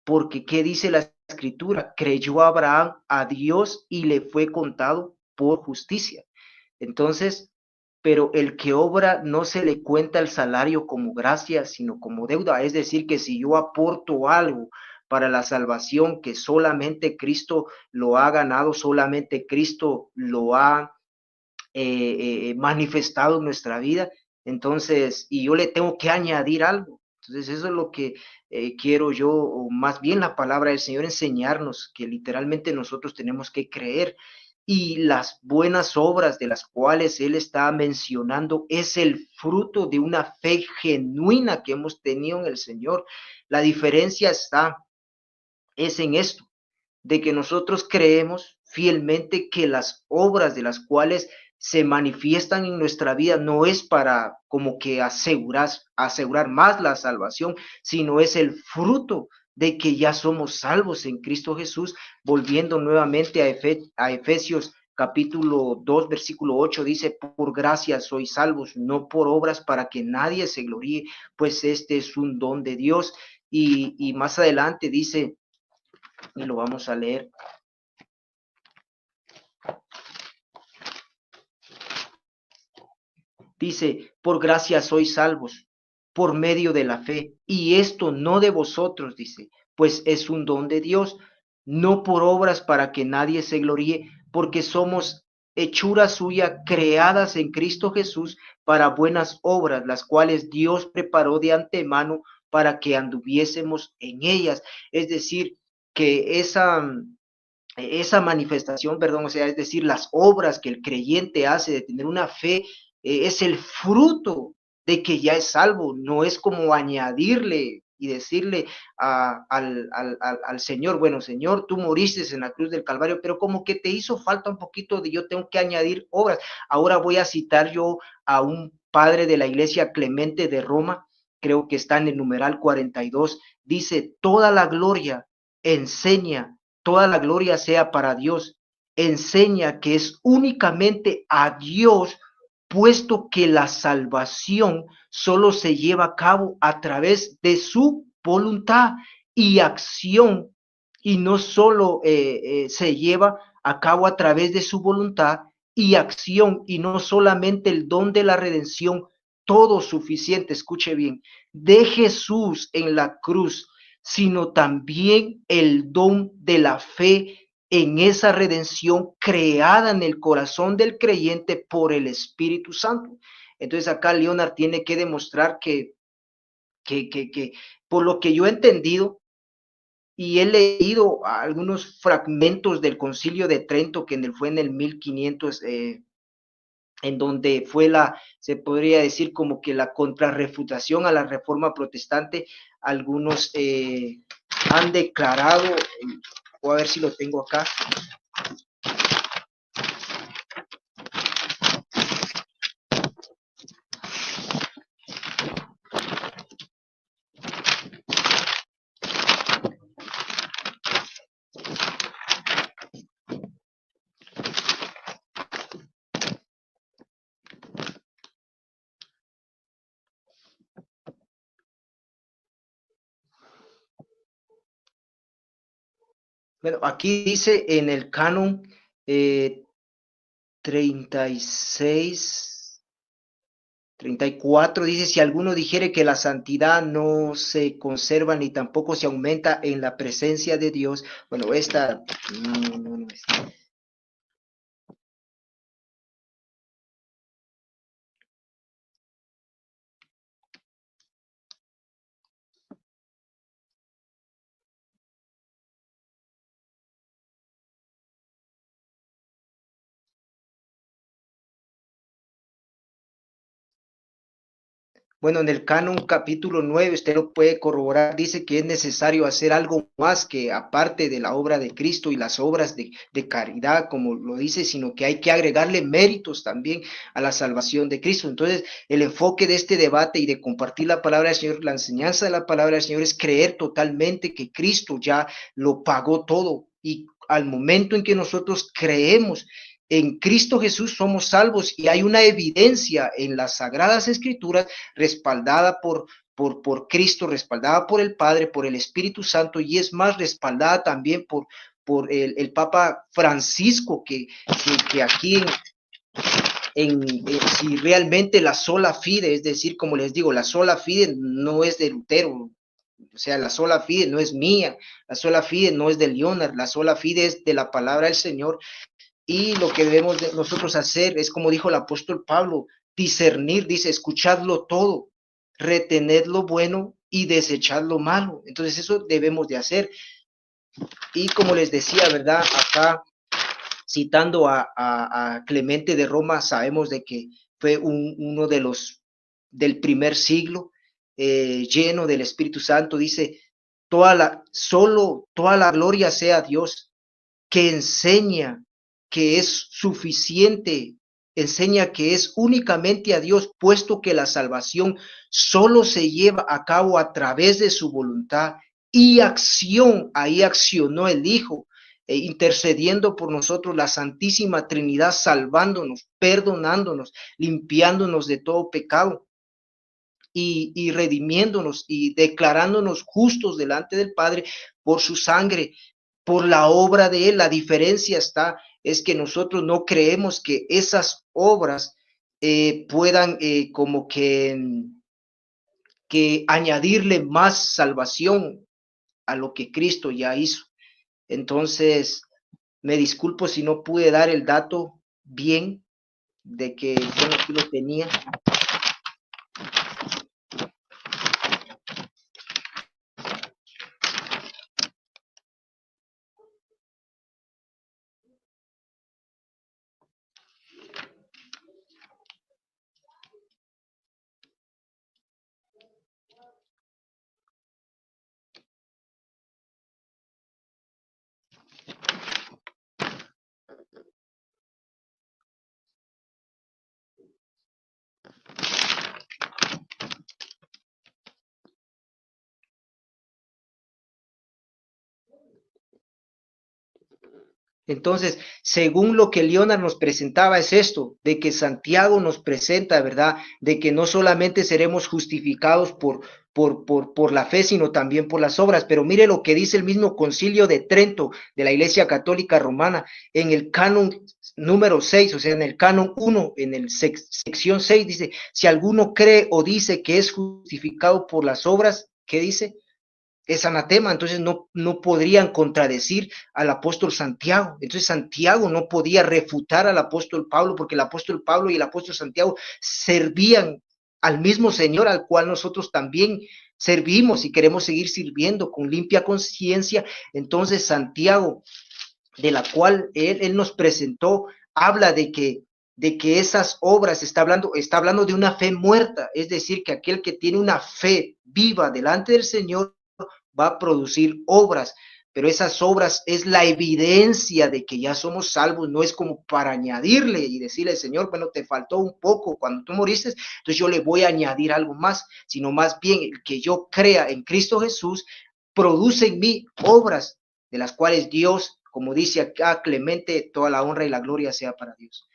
Porque, ¿qué dice la escritura? Creyó Abraham a Dios y le fue contado por justicia. Entonces, pero el que obra no se le cuenta el salario como gracia, sino como deuda. Es decir, que si yo aporto algo para la salvación que solamente Cristo lo ha ganado, solamente Cristo lo ha manifestado en nuestra vida, entonces, y yo le tengo que añadir algo. Entonces, eso es lo que quiero yo, o más bien la palabra del Señor, enseñarnos, que literalmente nosotros tenemos que creer. Y las buenas obras de las cuales Él está mencionando es el fruto de una fe genuina que hemos tenido en el Señor. La diferencia es en esto, de que nosotros creemos fielmente que las obras de las cuales se manifiestan en nuestra vida no es para como que asegurar más la salvación, sino es el fruto de que ya somos salvos en Cristo Jesús, volviendo nuevamente a Efesios capítulo 2, versículo 8 dice, por gracia sois salvos, no por obras para que nadie se gloríe, pues este es un don de Dios. Y más adelante dice, y lo vamos a leer. Dice, por gracia sois salvos, por medio de la fe, y esto no de vosotros, dice, pues es un don de Dios, no por obras para que nadie se gloríe, porque somos hechura suya, creadas en Cristo Jesús para buenas obras, las cuales Dios preparó de antemano para que anduviésemos en ellas. Es decir, que esa manifestación, perdón, o sea, es decir, las obras que el creyente hace de tener una fe, es el fruto de que ya es salvo, no es como añadirle y decirle al Señor, bueno, Señor, tú moriste en la cruz del Calvario, pero como que te hizo falta un poquito de yo tengo que añadir obras. Ahora voy a citar yo a un padre de la iglesia, Clemente de Roma, creo que está en el numeral 42, dice, toda la gloria enseña, toda la gloria sea para Dios, enseña que es únicamente a Dios, puesto que la salvación solo se lleva a cabo a través de su voluntad y acción, y no solo se lleva a cabo a través de su voluntad y acción, y no solamente el don de la redención, todo suficiente, escuche bien, de Jesús en la cruz, sino también el don de la fe en esa redención creada en el corazón del creyente por el Espíritu Santo. Entonces acá Leonard tiene que demostrar que por lo que yo he entendido y he leído algunos fragmentos del Concilio de Trento, que fue en el 1500, en donde fue se podría decir como que la contrarrefutación a la reforma protestante, algunos han declarado, voy a ver si lo tengo acá. Bueno, aquí dice en el canon 36, 34, dice, si alguno dijere que la santidad no se conserva ni tampoco se aumenta en la presencia de Dios, bueno, esta, no. Bueno, en el canon capítulo 9, usted lo puede corroborar, dice que es necesario hacer algo más que aparte de la obra de Cristo y las obras de caridad, como lo dice, sino que hay que agregarle méritos también a la salvación de Cristo. Entonces, el enfoque de este debate y de compartir la palabra del Señor, la enseñanza de la palabra del Señor, es creer totalmente que Cristo ya lo pagó todo, y al momento en que nosotros creemos en Cristo Jesús somos salvos, y hay una evidencia en las Sagradas Escrituras respaldada por Cristo, respaldada por el Padre, por el Espíritu Santo, y es más, respaldada también por el Papa Francisco, que aquí si realmente la sola fide, es decir, como les digo, la sola fide no es de Lutero, o sea, la sola fide no es mía, la sola fide no es de Leonard, la sola fide es de la palabra del Señor. Y lo que debemos nosotros hacer es, como dijo el apóstol Pablo, discernir, dice, escuchadlo todo, retened lo bueno y desechad lo malo. Entonces eso debemos de hacer. Y como les decía, ¿verdad? Acá, citando a Clemente de Roma, sabemos de que fue uno de del primer siglo, lleno del Espíritu Santo. Dice, toda la gloria sea a Dios, que enseña que es suficiente, enseña que es únicamente a Dios, puesto que la salvación solo se lleva a cabo a través de su voluntad y acción. Ahí accionó el Hijo. intercediendo por nosotros, la Santísima Trinidad salvándonos, perdonándonos, limpiándonos de todo pecado y redimiéndonos y declarándonos justos delante del Padre por su sangre, por la obra de Él. La diferencia es que nosotros no creemos que esas obras puedan como que añadirle más salvación a lo que Cristo ya hizo. Entonces, me disculpo si no pude dar el dato bien de que yo no lo tenía. Entonces, según lo que Leonard nos presentaba es esto, de que Santiago nos presenta, ¿verdad? De que no solamente seremos justificados por la fe, sino también por las obras. Pero mire lo que dice el mismo Concilio de Trento de la Iglesia Católica Romana en el canon número 6, o sea, en el canon 1, en el sección 6, dice, si alguno cree o dice que es justificado por las obras, ¿qué dice? Es anatema, entonces no podrían contradecir al apóstol Santiago. Entonces Santiago no podía refutar al apóstol Pablo, porque el apóstol Pablo y el apóstol Santiago servían al mismo Señor al cual nosotros también servimos y queremos seguir sirviendo con limpia conciencia. Entonces Santiago, de la cual él nos presentó, habla de que esas obras está hablando de una fe muerta, es decir, que aquel que tiene una fe viva delante del Señor va a producir obras, pero esas obras es la evidencia de que ya somos salvos, no es como para añadirle y decirle, Señor, bueno, te faltó un poco cuando tú moriste, entonces yo le voy a añadir algo más, sino más bien el que yo crea en Cristo Jesús produce en mí obras de las cuales Dios, como dice acá Clemente, toda la honra y la gloria sea para Dios.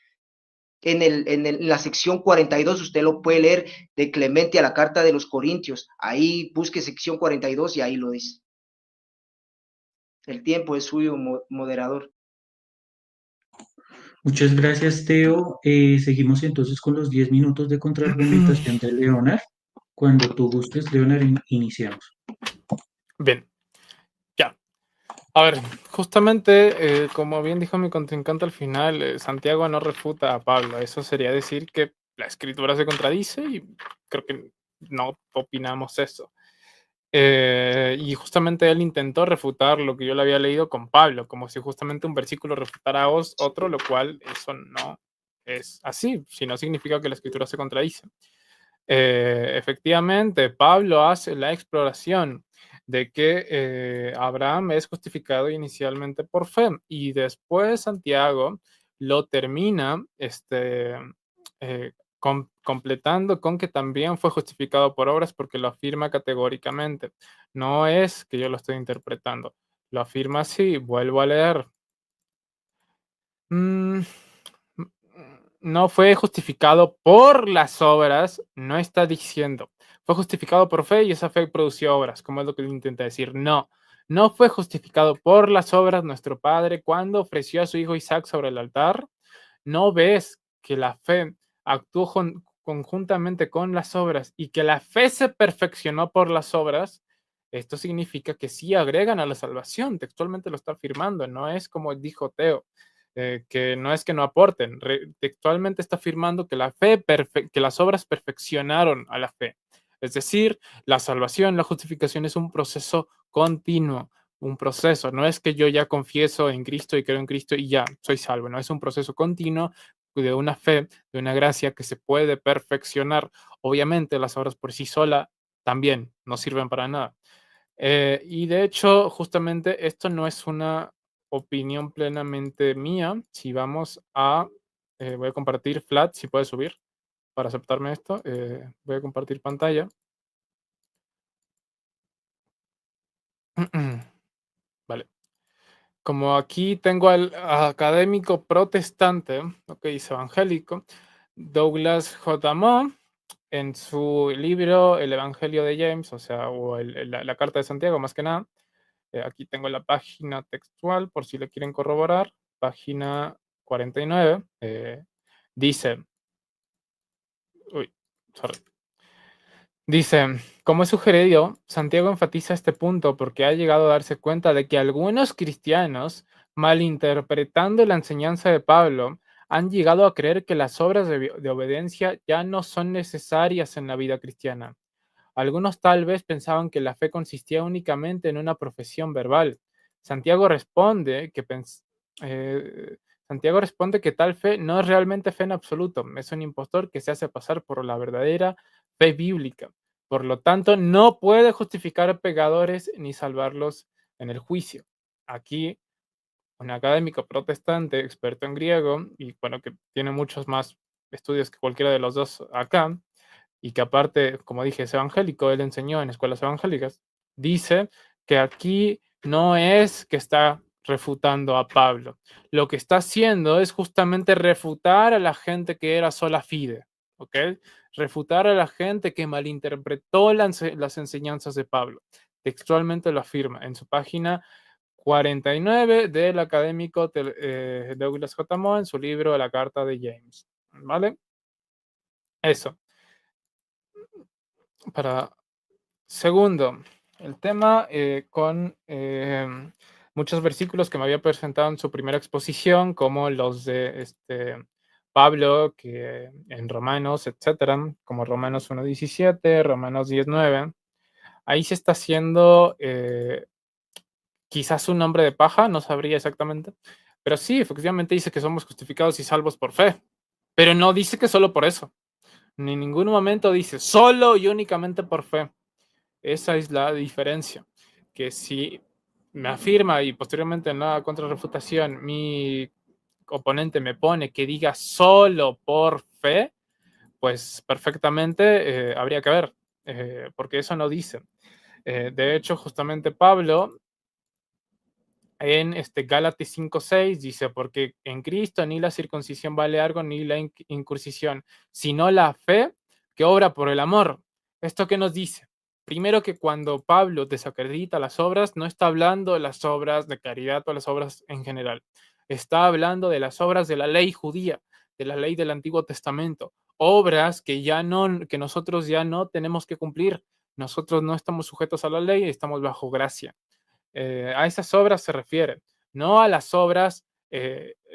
En la sección 42, usted lo puede leer de Clemente a la carta de los Corintios. Ahí busque sección 42 y ahí lo dice. El tiempo es suyo, moderador. Muchas gracias, Teo. Seguimos entonces con los 10 minutos de contraargumentación de Leonard. Cuando tú gustes, Leonard, iniciamos. Bien, ya. A ver, justamente, como bien dijo mi contrincante al final, Santiago no refuta a Pablo. Eso sería decir que la escritura se contradice y creo que no opinamos eso. Y justamente él intentó refutar lo que yo le había leído con Pablo, como si justamente un versículo refutara otro, lo cual eso no es así, si no significa que la escritura se contradice. Efectivamente, Pablo hace la exploración de que Abraham es justificado inicialmente por fe y después Santiago lo termina completando con que también fue justificado por obras porque lo afirma categóricamente. No es que yo lo estoy interpretando, lo afirma así, vuelvo a leer. Mm, no fue justificado por las obras, no está diciendo. Fue justificado por fe y esa fe produció obras, como es lo que intenta decir. No, no fue justificado por las obras nuestro Padre cuando ofreció a su hijo Isaac sobre el altar. ¿No ves que la fe actuó conjuntamente con las obras y que la fe se perfeccionó por las obras? Esto significa que sí agregan a la salvación, textualmente lo está afirmando, no es como dijo Teo, que no es que no aporten, textualmente está afirmando que la fe, que las obras perfeccionaron a la fe. Es decir, la salvación, la justificación es un proceso continuo, un proceso, no es que yo ya confieso en Cristo y creo en Cristo y ya soy salvo, no es un proceso continuo de una fe, de una gracia que se puede perfeccionar. Obviamente las obras por sí solas también no sirven para nada. Y de hecho, justamente esto no es una opinión plenamente mía. Si vamos a, voy a compartir Flat, si puedes subir para aceptarme esto. Voy a compartir pantalla. Vale. como aquí tengo al académico protestante, que dice evangélico, Douglas J. Moore, en su libro El Evangelio de James, o sea, o la Carta de Santiago, más que nada. Aquí tengo la página textual, por si le quieren corroborar, página 49. Dice, uy, sorry. Dice, como he sugerido, Santiago enfatiza este punto porque ha llegado a darse cuenta de que algunos cristianos, malinterpretando la enseñanza de Pablo, han llegado a creer que las obras de obediencia ya no son necesarias en la vida cristiana. Algunos tal vez pensaban que la fe consistía únicamente en una profesión verbal. Santiago responde que, eh, Santiago responde que tal fe no es realmente fe en absoluto, es un impostor que se hace pasar por la verdadera fe bíblica. Por lo tanto, no puede justificar a pecadores ni salvarlos en el juicio. Aquí, un académico protestante, experto en griego, y bueno, que tiene muchos más estudios que cualquiera de los dos acá, y que aparte, como dije, es evangélico, él enseñó en escuelas evangélicas, dice que aquí no es que está refutando a Pablo. Lo que está haciendo es justamente refutar a la gente que era sola fide, ¿ok? Refutar a la gente que malinterpretó las enseñanzas de Pablo. Textualmente lo afirma en su página 49 del académico Douglas J. Moore en su libro La Carta de James. ¿Vale? Eso. Para segundo, el tema con muchos versículos que me había presentado en su primera exposición, como los de Pablo, que en Romanos, etcétera, como Romanos 1:17, Romanos 10:9. Ahí se está haciendo quizás un nombre de paja, no sabría exactamente, pero sí, efectivamente dice que somos justificados y salvos por fe, pero no dice que solo por eso. Ni en ningún momento dice solo y únicamente por fe. Esa es la diferencia. Que si me afirma y posteriormente en la contrarrefutación mi oponente me pone que diga solo por fe, pues perfectamente habría que ver, porque eso no dice. De hecho, justamente Pablo en Gálatas 5:6 dice, porque en Cristo ni la circuncisión vale algo, ni la incursión, sino la fe que obra por el amor. ¿Esto qué nos dice? Primero que cuando Pablo desacredita las obras, no está hablando de las obras de caridad o las obras en general. Está hablando de las obras de la ley judía, de la ley del Antiguo Testamento. Obras que nosotros ya no tenemos que cumplir. Nosotros no estamos sujetos a la ley, estamos bajo gracia. A esas obras se refiere, no a las obras,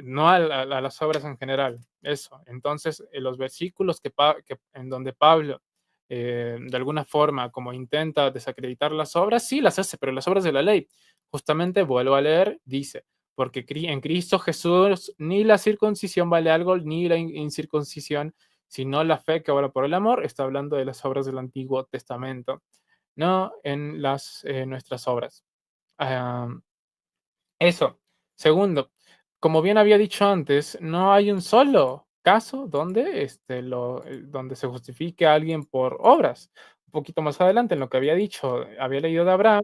no a las obras en general. Eso. Entonces, los versículos en donde Pablo, de alguna forma, como intenta desacreditar las obras, sí las hace, pero las obras de la ley. Justamente vuelvo a leer, dice, porque en Cristo Jesús ni la circuncisión vale algo, ni la incircuncisión, sino la fe que obra por el amor. Está hablando de las obras del Antiguo Testamento, no en nuestras obras. Eso. Segundo, como bien había dicho antes, no hay un solo caso donde, donde se justifique a alguien por obras. Un poquito más adelante, en lo que había dicho, había leído de Abraham,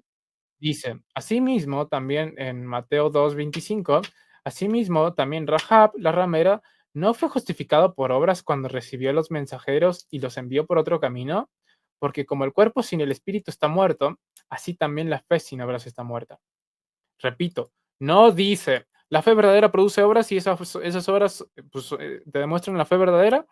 dice, asimismo, también en Mateo 2:25, asimismo, también Rahab, la ramera, no fue justificado por obras cuando recibió a los mensajeros y los envió por otro camino, porque como el cuerpo sin el espíritu está muerto, así también la fe sin obras está muerta. Repito, no dice, la fe verdadera produce obras y esas obras pues, te demuestran la fe verdadera,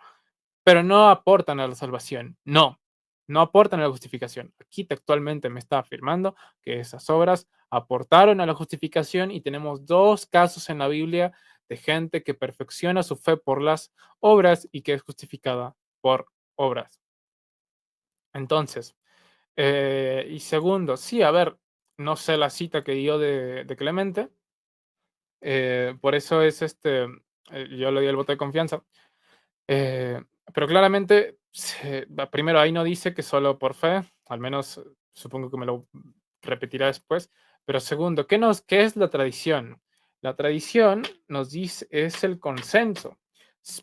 pero no aportan a la salvación. No, no aportan a la justificación. Aquí textualmente me está afirmando que esas obras aportaron a la justificación y tenemos dos casos en la Biblia de gente que perfecciona su fe por las obras y que es justificada por obras. Entonces, y segundo, sí, a ver, no sé la cita que dio de Clemente, por eso es yo le di el voto de confianza. Pero claramente, primero ahí no dice que solo por fe, al menos supongo que me lo repetirá después. Pero segundo, ¿qué es la tradición? La tradición nos dice, es el consenso.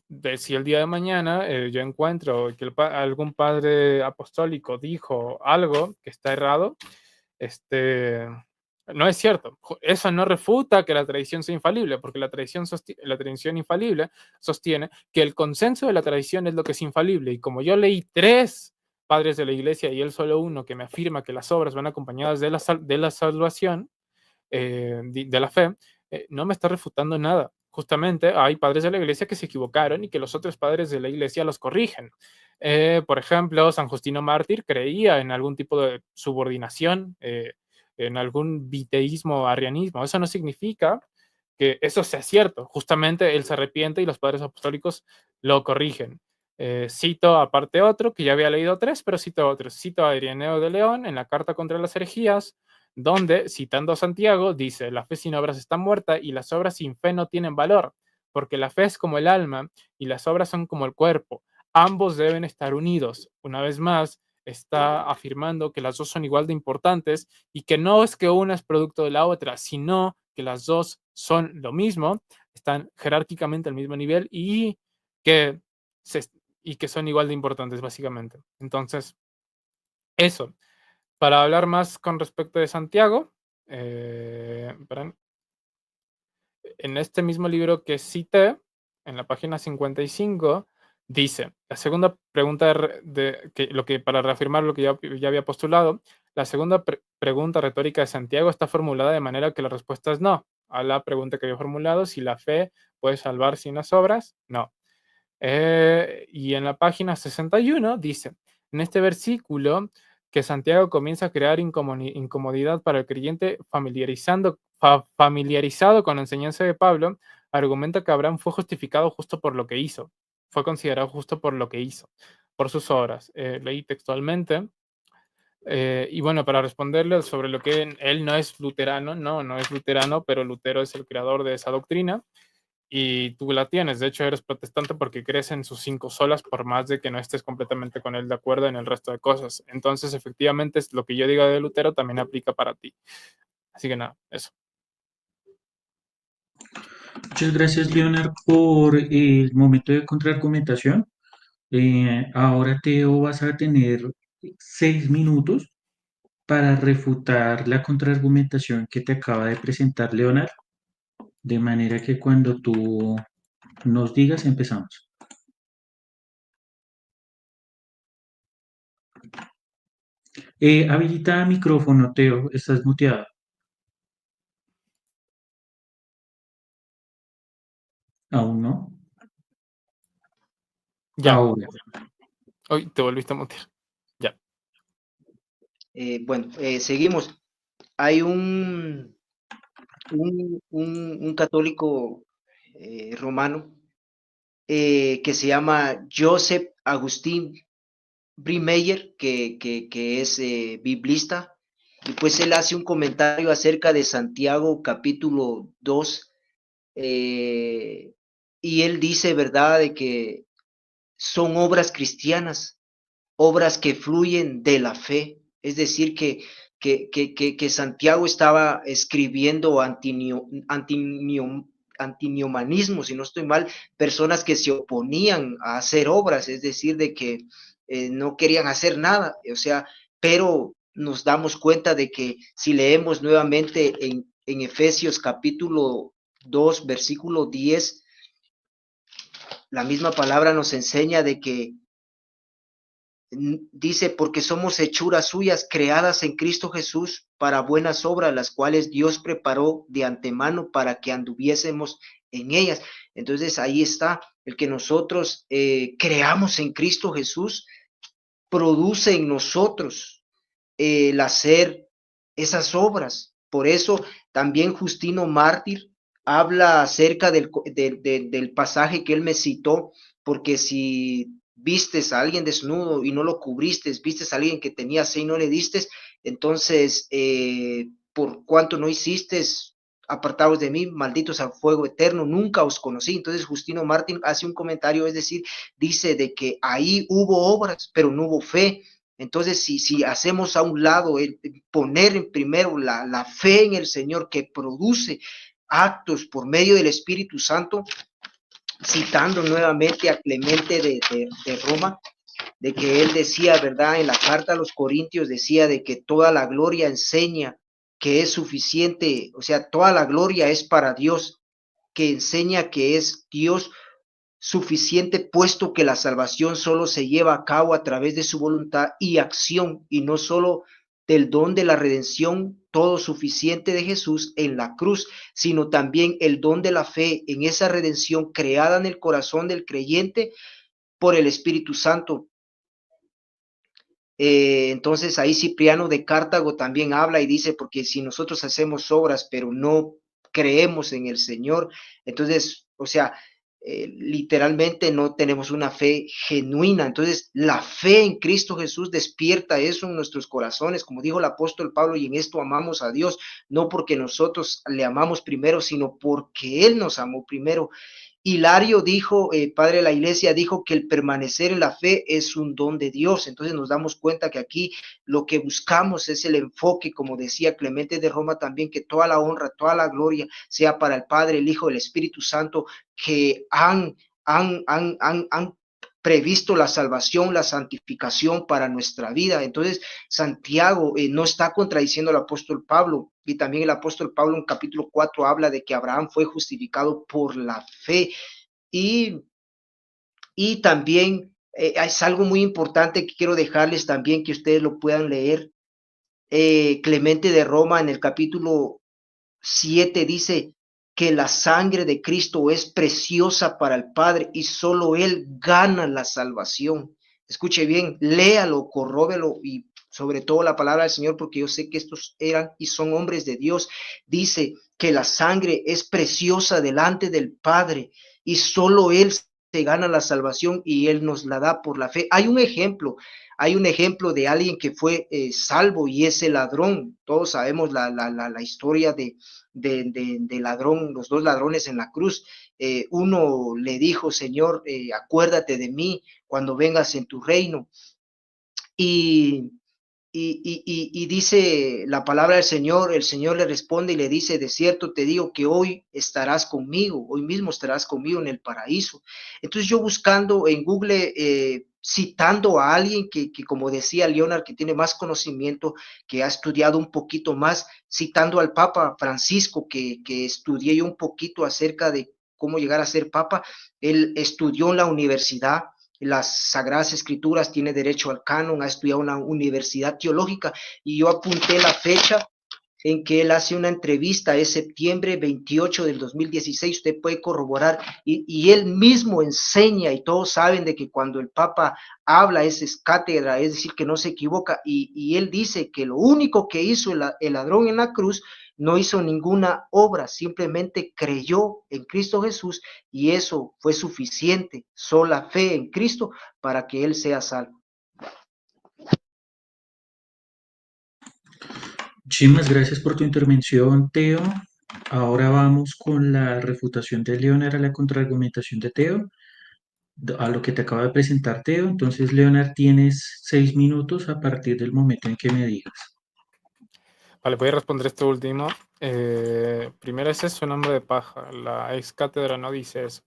De si el día de mañana yo encuentro que algún padre apostólico dijo algo que está errado, No es cierto. Eso no refuta que la tradición sea infalible, porque la tradición infalible sostiene que el consenso de la tradición es lo que es infalible. Y como yo leí 3 padres de la iglesia y él solo uno que me afirma que las obras van acompañadas de la salvación, de la fe, no me está refutando nada. Justamente hay padres de la iglesia que se equivocaron y que los otros padres de la iglesia los corrigen. Por ejemplo, San Justino Mártir creía en algún tipo de subordinación, en algún viteísmo, arrianismo. Eso no significa que eso sea cierto. Justamente él se arrepiente y los padres apostólicos lo corrigen. Cito aparte otro, que ya había leído 3, pero cito otros. Cito a Ireneo de León en la Carta contra las herejías, donde, citando a Santiago, dice: la fe sin obras está muerta y las obras sin fe no tienen valor, porque la fe es como el alma y las obras son como el cuerpo. Ambos deben estar unidos. Una vez más, está afirmando que las dos son igual de importantes y que no es que una es producto de la otra, sino que las dos son lo mismo, están jerárquicamente al mismo nivel que, y que son igual de importantes, básicamente. Entonces, eso. Para hablar más con respecto de Santiago, en este mismo libro que cité, en la página 55, dice, la segunda pregunta, para reafirmar lo que ya había postulado, la segunda pregunta retórica de Santiago está formulada de manera que la respuesta es no. A la pregunta que había formulado, si la fe puede salvar sin las obras, no. Y en la página 61 dice, en este versículo, que Santiago comienza a crear incomodidad para el creyente familiarizado con la enseñanza de Pablo, argumenta que Abraham fue justificado justo por lo que hizo, fue considerado justo por lo que hizo, por sus obras. Leí textualmente. Y bueno, para responderle sobre lo que él no es luterano, no es luterano, pero Lutero es el creador de esa doctrina. Y tú la tienes, de hecho eres protestante porque crees en sus 5 solas, por más de que no estés completamente con él de acuerdo en el resto de cosas. Entonces, efectivamente, lo que yo diga de Lutero también aplica para ti. Así que nada, eso. Muchas gracias, Leonard, por el momento de contraargumentación. Ahora, Teo, vas a tener 6 minutos para refutar la contraargumentación que te acaba de presentar Leonard, de manera que cuando tú nos digas, empezamos. Habilita micrófono, Teo, estás muteado. ¿Aún no? Ya. Ahora. Hoy te volviste a mutear. Ya. Bueno, seguimos. Hay un católico romano que se llama Joseph Agustín Brimmeyer, que es biblista, y pues él hace un comentario acerca de Santiago capítulo 2, y él dice, ¿verdad?, de que son obras cristianas, obras que fluyen de la fe, es decir, que Santiago estaba escribiendo antiniomanismo, si no estoy mal, personas que se oponían a hacer obras, es decir, de que no querían hacer nada, o sea, pero nos damos cuenta de que si leemos nuevamente en Efesios capítulo 2, versículo 10, la misma palabra nos enseña de que dice, porque somos hechuras suyas, creadas en Cristo Jesús para buenas obras, las cuales Dios preparó de antemano para que anduviésemos en ellas. Entonces ahí está, el que nosotros creamos en Cristo Jesús, produce en nosotros el hacer esas obras. Por eso también Justino Mártir habla acerca del pasaje que él me citó, porque si vistes a alguien desnudo y no lo cubriste, vistes a alguien que tenía sed y no le diste, entonces, por cuanto no hiciste, apartados de mí, malditos al fuego eterno, nunca os conocí. Entonces Justino Mártir hace un comentario, es decir, dice de que ahí hubo obras, pero no hubo fe. Entonces, si hacemos a un lado poner en primero la fe en el Señor que produce actos por medio del Espíritu Santo, citando nuevamente a Clemente de Roma, de que él decía, ¿verdad? En la carta a los Corintios decía de que toda la gloria enseña que es suficiente, o sea, toda la gloria es para Dios, que enseña que es Dios suficiente, puesto que la salvación solo se lleva a cabo a través de su voluntad y acción, y no solo del don de la redención todo suficiente de Jesús en la cruz, sino también el don de la fe en esa redención creada en el corazón del creyente por el Espíritu Santo. Entonces ahí Cipriano de Cartago también habla y dice, porque si nosotros hacemos obras pero no creemos en el Señor, entonces, o sea, literalmente no tenemos una fe genuina. Entonces la fe en Cristo Jesús despierta eso en nuestros corazones, como dijo el apóstol Pablo, y en esto amamos a Dios, no porque nosotros le amamos primero, sino porque Él nos amó primero. Hilario dijo, padre de la iglesia, dijo que el permanecer en la fe es un don de Dios. Entonces nos damos cuenta que aquí lo que buscamos es el enfoque, como decía Clemente de Roma también, que toda la honra, toda la gloria sea para el Padre, el Hijo, el Espíritu Santo, que han previsto la salvación, la santificación para nuestra vida. Entonces, Santiago no está contradiciendo al apóstol Pablo, y también el apóstol Pablo en capítulo 4 habla de que Abraham fue justificado por la fe. Y, y también es algo muy importante que quiero dejarles también, que ustedes lo puedan leer. Clemente de Roma en el capítulo 7 dice que la sangre de Cristo es preciosa para el Padre y solo Él gana la salvación. Escuche bien, léalo, corróbelo y sobre todo la palabra del Señor, porque yo sé que estos eran y son hombres de Dios. Dice que la sangre es preciosa delante del Padre y solo Él se gana la salvación y Él nos la da por la fe. Hay un ejemplo de alguien que fue salvo, y ese ladrón. Todos sabemos la historia de ladrón, los dos ladrones en la cruz. Uno le dijo, Señor, acuérdate de mí cuando vengas en tu reino. Y dice la palabra del Señor, el Señor le responde y le dice, de cierto te digo que hoy estarás conmigo, hoy mismo estarás conmigo en el paraíso. Entonces yo buscando en Google, citando a alguien que como decía Leonard, que tiene más conocimiento, que ha estudiado un poquito más, citando al Papa Francisco, que estudié yo un poquito acerca de cómo llegar a ser Papa. Él estudió en la universidad las Sagradas Escrituras, tiene derecho al canon, ha estudiado en una universidad teológica, y yo apunté la fecha en que él hace una entrevista, es septiembre 28 del 2016, usted puede corroborar, y él mismo enseña, y todos saben de que cuando el Papa habla es cátedra, es decir, que no se equivoca, y él dice que lo único que hizo el ladrón en la cruz, no hizo ninguna obra, simplemente creyó en Cristo Jesús, y eso fue suficiente, sola fe en Cristo para que él sea salvo. Muchísimas gracias por tu intervención, Teo. Ahora vamos con la refutación de Leonard a la contraargumentación de Teo, a lo que te acaba de presentar Teo. Entonces, Leonard, tienes 6 minutos a partir del momento en que me digas. Vale, voy a responder este último. Primero, ese es un nombre de paja. La ex cátedra no dice eso.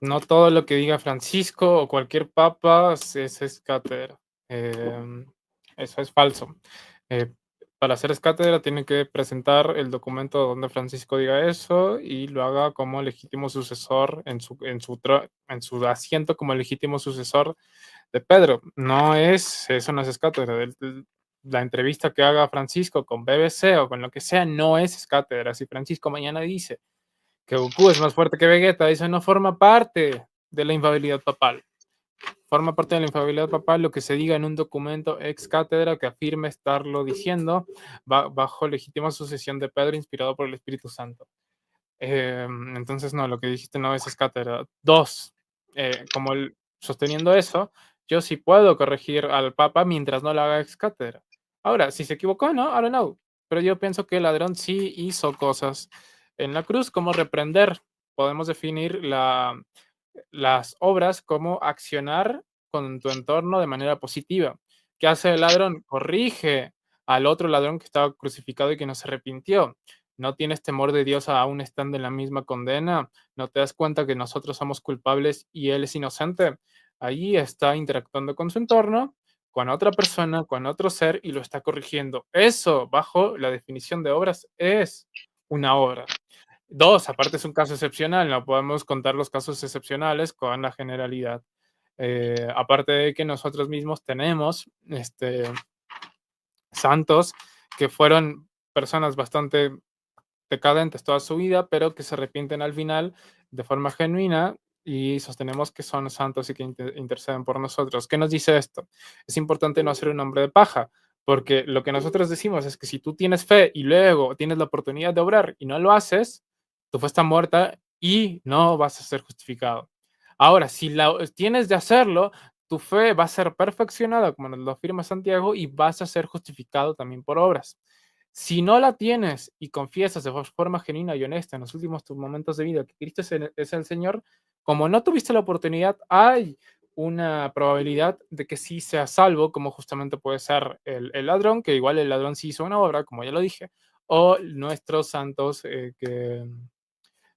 No todo lo que diga Francisco o cualquier papa es cátedra. Eso es falso. Para ser ex cátedra tiene que presentar el documento donde Francisco diga eso y lo haga como legítimo sucesor en su asiento como legítimo sucesor de Pedro. Eso no es cátedra. La entrevista que haga Francisco con BBC o con lo que sea no es cátedra. Si Francisco mañana dice que Goku es más fuerte que Vegeta, eso no forma parte de la infalibilidad papal. Forma parte de la infalibilidad papal lo que se diga en un documento ex cátedra que afirme estarlo diciendo bajo legítima sucesión de Pedro, inspirado por el Espíritu Santo. Entonces, no, lo que dijiste no es cátedra. Dos, sosteniendo eso, yo sí puedo corregir al Papa mientras no lo haga ex cátedra. Ahora, si se equivocó, no, I don't know. Pero yo pienso que el ladrón sí hizo cosas en la cruz, como reprender. Podemos definir las obras como accionar con tu entorno de manera positiva. ¿Qué hace el ladrón? Corrige al otro ladrón que estaba crucificado y que no se arrepintió. ¿No tienes temor de Dios aún estando en la misma condena? ¿No te das cuenta que nosotros somos culpables y Él es inocente? Ahí está interactuando con su entorno, con otra persona, con otro ser y lo está corrigiendo. Eso, bajo la definición de obras, es una obra. Dos, aparte es un caso excepcional, no podemos contar los casos excepcionales con la generalidad. Aparte de que nosotros mismos tenemos santos que fueron personas bastante decadentes toda su vida, pero que se arrepienten al final de forma genuina y sostenemos que son santos y que interceden por nosotros. ¿Qué nos dice esto? Es importante no ser un hombre de paja, porque lo que nosotros decimos es que si tú tienes fe y luego tienes la oportunidad de obrar y no lo haces, tu fe está muerta y no vas a ser justificado. Ahora, si tienes de hacerlo, tu fe va a ser perfeccionada, como nos lo afirma Santiago, y vas a ser justificado también por obras. Si no la tienes y confiesas de forma genuina y honesta en los últimos tus momentos de vida que Cristo es el Señor, como no tuviste la oportunidad, hay una probabilidad de que sí seas salvo, como justamente puede ser el ladrón, que igual el ladrón sí hizo una obra, como ya lo dije, o nuestros santos,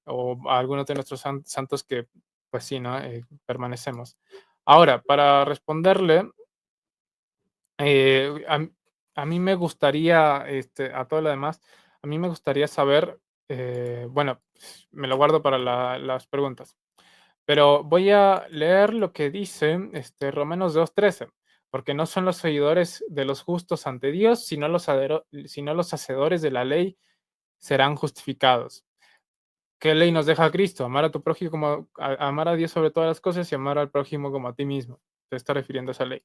o algunos de nuestros santos que, pues sí, ¿no? Permanecemos. Ahora, para responderle, eh, a, a mí me gustaría, a todo lo demás, a mí me gustaría saber, bueno, me lo guardo para las preguntas, pero voy a leer lo que dice Romanos 2:13, porque no son los seguidores de los justos ante Dios, sino los hacedores de la ley serán justificados. ¿Qué ley nos deja Cristo? Amar a tu prójimo amar a Dios sobre todas las cosas y amar al prójimo como a ti mismo. Se está refiriendo a esa ley.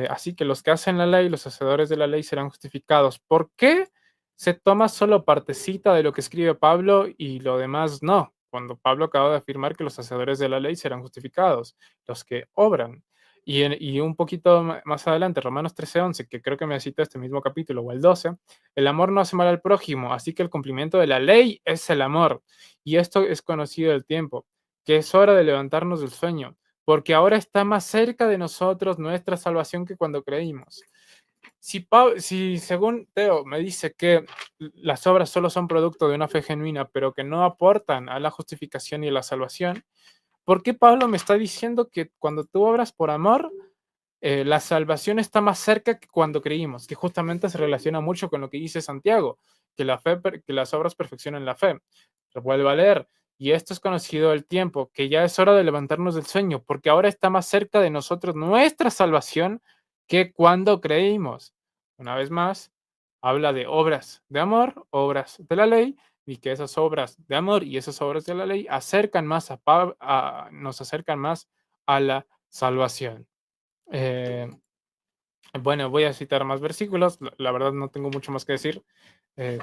Así que los que hacen la ley, los hacedores de la ley, serán justificados. ¿Por qué se toma solo partecita de lo que escribe Pablo y lo demás no? Cuando Pablo acaba de afirmar que los hacedores de la ley serán justificados, los que obran. Y un poquito más adelante, Romanos 13:11, que creo que me cita este mismo capítulo, o el 12, el amor no hace mal al prójimo, así que el cumplimiento de la ley es el amor. Y esto es conocido del tiempo, que es hora de levantarnos del sueño, porque ahora está más cerca de nosotros nuestra salvación que cuando creímos. Si según Teo me dice que las obras solo son producto de una fe genuina, pero que no aportan a la justificación y a la salvación, ¿por qué Pablo me está diciendo que cuando tú obras por amor, la salvación está más cerca que cuando creímos? Que justamente se relaciona mucho con lo que dice Santiago, que las obras perfeccionan la fe. Lo vuelvo a leer. Y esto es conocido del tiempo, que ya es hora de levantarnos del sueño, porque ahora está más cerca de nosotros nuestra salvación que cuando creímos. Una vez más, habla de obras de amor, obras de la ley, y que esas obras de amor y esas obras de la ley nos acercan más a la salvación. Bueno, voy a citar más versículos. La verdad no tengo mucho más que decir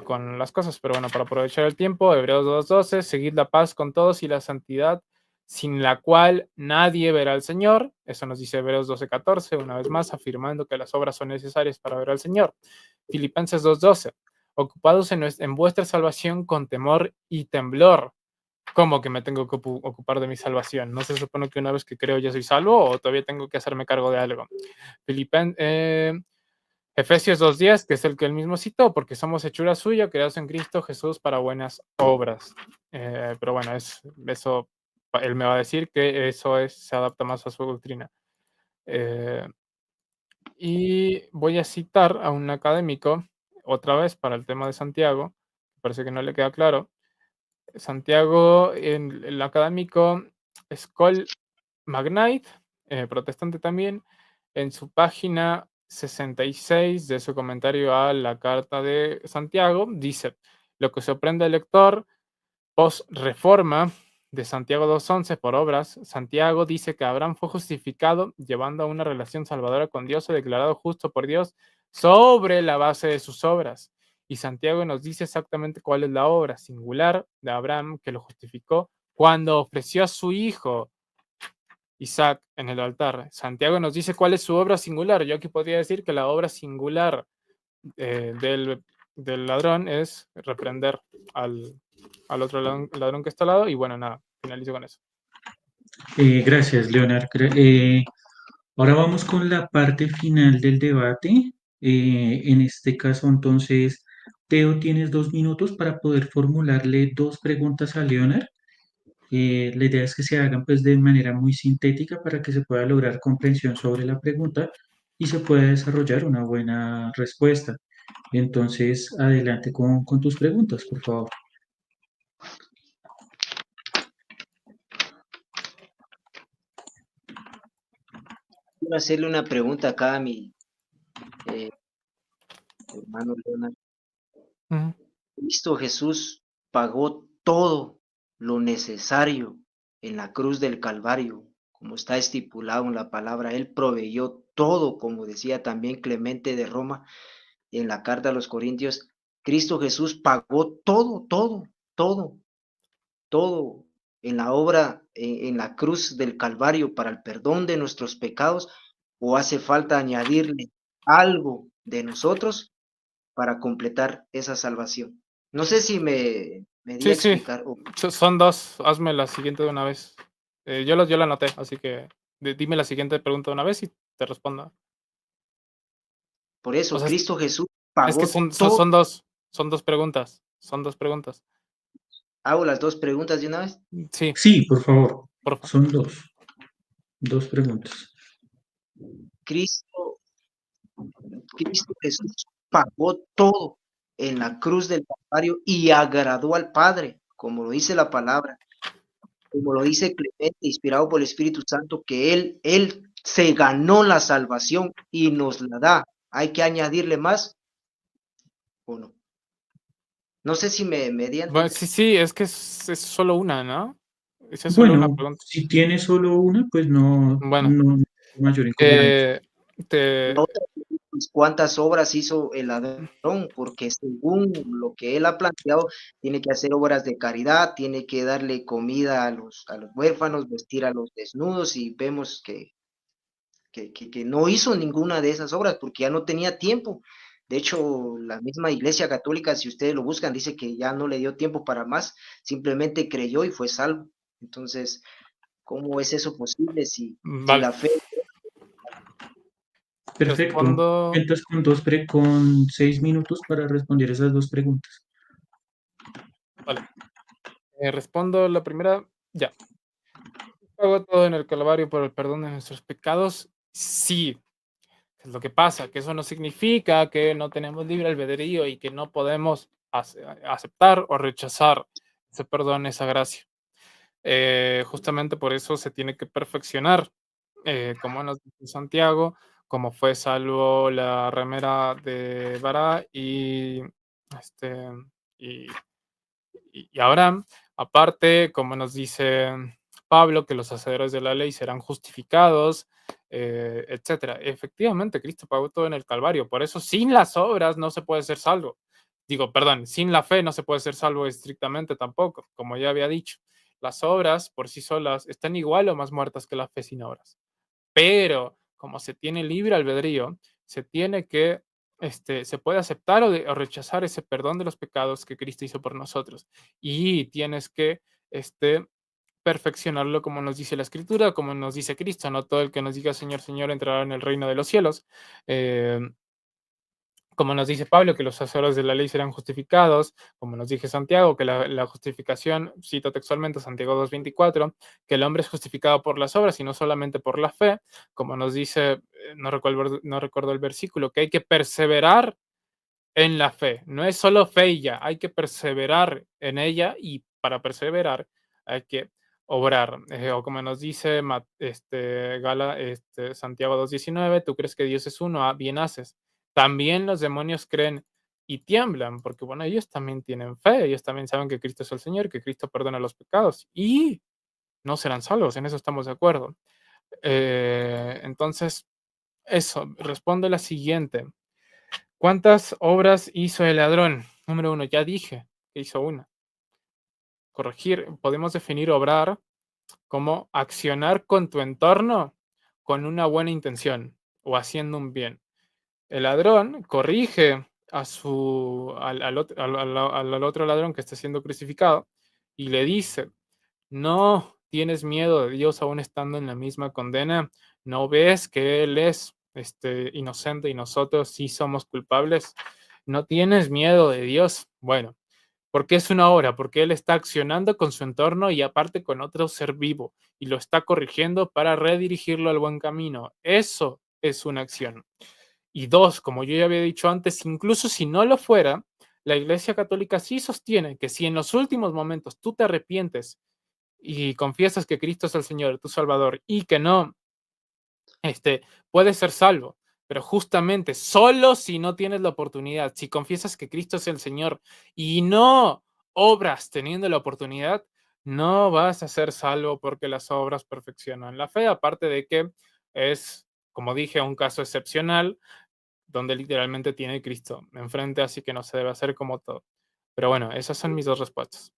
con las cosas, pero bueno, para aprovechar el tiempo, Hebreos 2:12, seguid la paz con todos y la santidad, sin la cual nadie verá al Señor. Eso nos dice Hebreos 12:14, una vez más, afirmando que las obras son necesarias para ver al Señor. Filipenses 2:12, ocupados en vuestra salvación con temor y temblor. ¿Cómo que me tengo que ocupar de mi salvación? ¿No se supone que una vez que creo ya soy salvo o todavía tengo que hacerme cargo de algo? Efesios 2:10, que es el que él mismo citó, porque somos hechura suya, creados en Cristo Jesús para buenas obras. Pero bueno, eso él me va a decir que eso se adapta más a su doctrina. Y voy a citar a un académico, otra vez para el tema de Santiago, parece que no le queda claro. Santiago, en el académico Skoll Magnite, protestante también, en su página 66 de su comentario a la carta de Santiago, dice, lo que sorprende al lector, post-reforma de Santiago 2:11 por obras, Santiago dice que Abraham fue justificado llevando a una relación salvadora con Dios o declarado justo por Dios sobre la base de sus obras. Y Santiago nos dice exactamente cuál es la obra singular de Abraham que lo justificó cuando ofreció a su hijo Isaac en el altar. Santiago nos dice cuál es su obra singular. Yo aquí podría decir que la obra singular del ladrón es reprender al otro ladrón que está al lado. Y bueno, nada, finalizo con eso. Gracias, Leonard. Ahora vamos con la parte final del debate. En este caso, entonces, Teo, tienes 2 minutos para poder formularle 2 preguntas a Leonard. La idea es que se hagan pues de manera muy sintética para que se pueda lograr comprensión sobre la pregunta y se pueda desarrollar una buena respuesta. Entonces, adelante con tus preguntas, por favor. Quiero hacerle una pregunta acá a mi eh, hermano Leonard. Ujú. Cristo Jesús pagó todo lo necesario en la cruz del Calvario, como está estipulado en la palabra. Él proveyó todo, como decía también Clemente de Roma en la carta a los Corintios. Cristo Jesús pagó todo, todo, todo, todo en la obra, en la cruz del Calvario para el perdón de nuestros pecados, o hace falta añadirle algo de nosotros para completar esa salvación. No sé si me di a Sí, sí, explicar. son dos. Hazme la siguiente de una vez. Yo la anoté, así que dime la siguiente pregunta de una vez y te respondo. Por O eso, sea, Cristo Jesús es que pagó todo. son dos preguntas. Son dos preguntas. Hago las dos preguntas de una vez. Sí, Sí, por favor. porfa. Son dos preguntas. Cristo, Cristo Jesús pagó todo en la cruz del Calvario y agradó al Padre, como lo dice la palabra, como lo dice Clemente, inspirado por el Espíritu Santo, que él se ganó la salvación y nos la da. ¿Hay que añadirle más o no? No sé si me di a Bueno, entender. sí, sí, es que es solo una, ¿no? Es solo una Bueno, pregunta. si tienes solo una, pues no, Bueno, no hay mayor inconveniente. eh, te, La otra, pues, ¿cuántas obras hizo el ladrón? Porque según lo que él ha planteado, tiene que hacer obras de caridad, tiene que darle comida a los huérfanos, vestir a los desnudos, y vemos que no hizo ninguna de esas obras porque ya no tenía tiempo. De hecho, la misma Iglesia Católica, si ustedes lo buscan, dice que ya no le dio tiempo para más, simplemente creyó y fue salvo. Entonces, ¿cómo es eso posible si vale, la fe... Perfecto. respondo, Cuentas con 6 minutos para responder esas dos preguntas. vale. Respondo la primera, ya. ¿Pago todo en el Calvario por el perdón de nuestros pecados? Sí. ¿Qué es lo que pasa? Que eso no significa que no tenemos libre albedrío y que no podemos aceptar o rechazar ese perdón, esa gracia. Justamente por eso se tiene que perfeccionar, como nos dice Santiago, como fue salvo la remera de Bará este, y, y Abraham. Aparte, como nos dice Pablo, que los hacedores de la ley serán justificados, etcétera. Efectivamente, Cristo pagó todo en el Calvario. Por eso, sin las obras no se puede ser salvo. Digo, perdón, sin la fe no se puede ser salvo estrictamente tampoco, como ya había dicho. Las obras por sí solas están igual o más muertas que la fe sin obras. Pero como se tiene libre albedrío, se tiene que, se puede aceptar o rechazar ese perdón de los pecados que Cristo hizo por nosotros. Y tienes que, perfeccionarlo como nos dice la Escritura, como nos dice Cristo. No todo el que nos diga Señor, Señor entrará en el reino de los cielos. Eh, como nos dice Pablo, que los hacedores de la ley serán justificados, como nos dice Santiago, que la justificación, cito textualmente Santiago 2:24, que el hombre es justificado por las obras y no solamente por la fe, como nos dice, no recuerdo el versículo, que hay que perseverar en la fe. No es solo fe y ya, hay que perseverar en ella y para perseverar hay que obrar. O como nos dice Santiago 2:19, tú crees que Dios es uno, bien haces. También los demonios creen y tiemblan, porque bueno, ellos también tienen fe, ellos también saben que Cristo es el Señor, que Cristo perdona los pecados y no serán salvos, en eso estamos de acuerdo. Entonces, eso, responde la siguiente. ¿Cuántas obras hizo el ladrón? Número 1, ya dije que hizo una. Corregir, podemos definir obrar como accionar con tu entorno con una buena intención o haciendo un bien. El ladrón corrige al otro ladrón que está siendo crucificado y le dice, no tienes miedo de Dios aún estando en la misma condena, no ves que Él es inocente y nosotros sí somos culpables, no tienes miedo de Dios. Bueno, porque es una obra, porque Él está accionando con su entorno y aparte con otro ser vivo y lo está corrigiendo para redirigirlo al buen camino. Eso es una acción. Y dos, como yo ya había dicho antes, incluso si no lo fuera, la Iglesia Católica sí sostiene que si en los últimos momentos tú te arrepientes y confiesas que Cristo es el Señor, tu Salvador, y que no, puedes ser salvo. Pero justamente, solo si no tienes la oportunidad, si confiesas que Cristo es el Señor y no obras teniendo la oportunidad, no vas a ser salvo porque las obras perfeccionan la fe, aparte de que es, como dije, un caso excepcional donde literalmente tiene Cristo enfrente, así que no se debe hacer como todo. Pero bueno, esas son mis dos respuestas.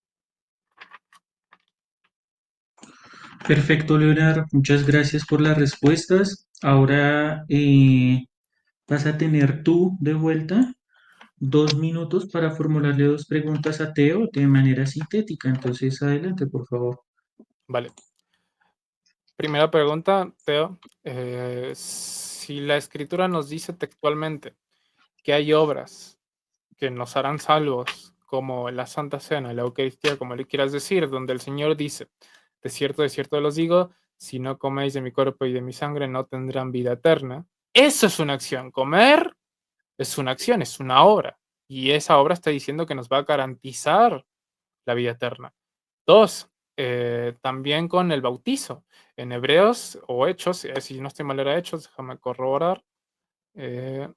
Perfecto, Leonardo. Muchas gracias por las respuestas. Ahora vas a tener tú de vuelta 2 minutos para formularle 2 preguntas a Teo de manera sintética. Entonces, adelante, por favor. Vale. Primera pregunta, Teo. Si la escritura nos dice textualmente que hay obras que nos harán salvos, como la Santa Cena, la Eucaristía, como le quieras decir, donde el Señor dice, de cierto los digo, si no coméis de mi cuerpo y de mi sangre, no tendrán vida eterna. Eso es una acción. Comer es una acción, es una obra. Y esa obra está diciendo que nos va a garantizar la vida eterna. Dos, también con el bautizo. En Hebreos o Hechos, si no estoy mal era Hechos, déjame corroborar. Hebreos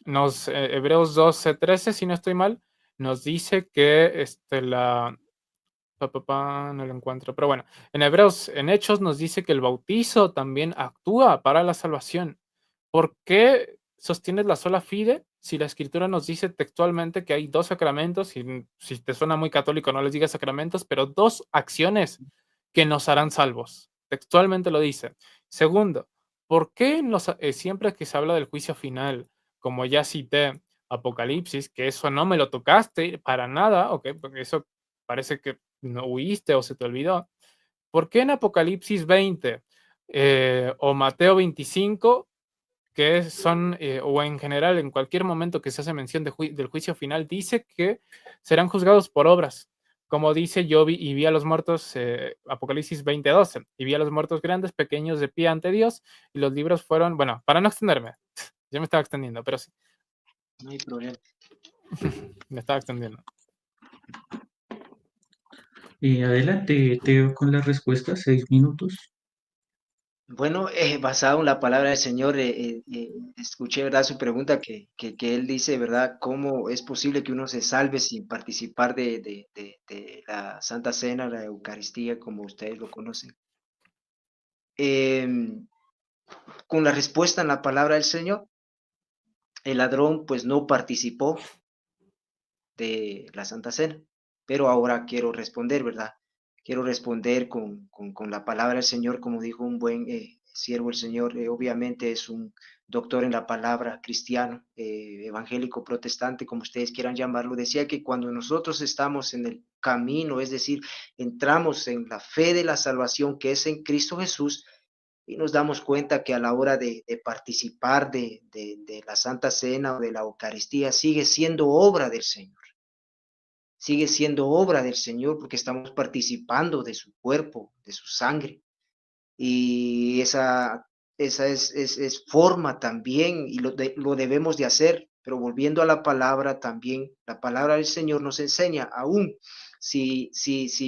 12:13, si no estoy mal, nos dice que no lo encuentro, pero bueno, en Hechos nos dice que el bautizo también actúa para la salvación. ¿Por qué sostienes la sola fide si la escritura nos dice textualmente que hay dos sacramentos? Y si te suena muy católico, no les digas sacramentos, pero dos acciones que nos harán salvos. Textualmente lo dice. Segundo, ¿por qué siempre que se habla del juicio final, como ya cité Apocalipsis, que eso no me lo tocaste para nada, ok, porque eso parece que no huiste o se te olvidó? ¿Por qué en Apocalipsis 20 o Mateo 25, que son, o en general, en cualquier momento que se hace mención del juicio final, dice que serán juzgados por obras? Como dice, yo vi a los muertos, Apocalipsis 20:12, y vi a los muertos grandes, pequeños, de pie ante Dios, y los libros fueron, bueno, para no extenderme, ya me estaba extendiendo, pero sí, No hay problema. me estaba extendiendo. Adelante, Teo, con las respuestas, 6 minutos. Bueno, basado en la palabra del Señor, escuché, ¿verdad?, su pregunta que él dice, ¿verdad?, ¿cómo es posible que uno se salve sin participar de la Santa Cena, la Eucaristía, como ustedes lo conocen? Em, con la respuesta en la palabra del Señor, el ladrón pues no participó de la Santa Cena, pero ahora quiero responder, ¿verdad? Quiero responder con la palabra del Señor, como dijo un buen siervo del Señor, obviamente es un doctor en la palabra, cristiano, evangélico, protestante, como ustedes quieran llamarlo. Decía que cuando nosotros estamos en el camino, es decir, entramos en la fe de la salvación que es en Cristo Jesús, y nos damos cuenta que a la hora de participar de la Santa Cena o de la Eucaristía sigue siendo obra del Señor. Sigue siendo obra del Señor porque estamos participando de su cuerpo, de su sangre. Y esa es forma también, y lo debemos de hacer. Pero volviendo a la palabra también, la palabra del Señor nos enseña, aún si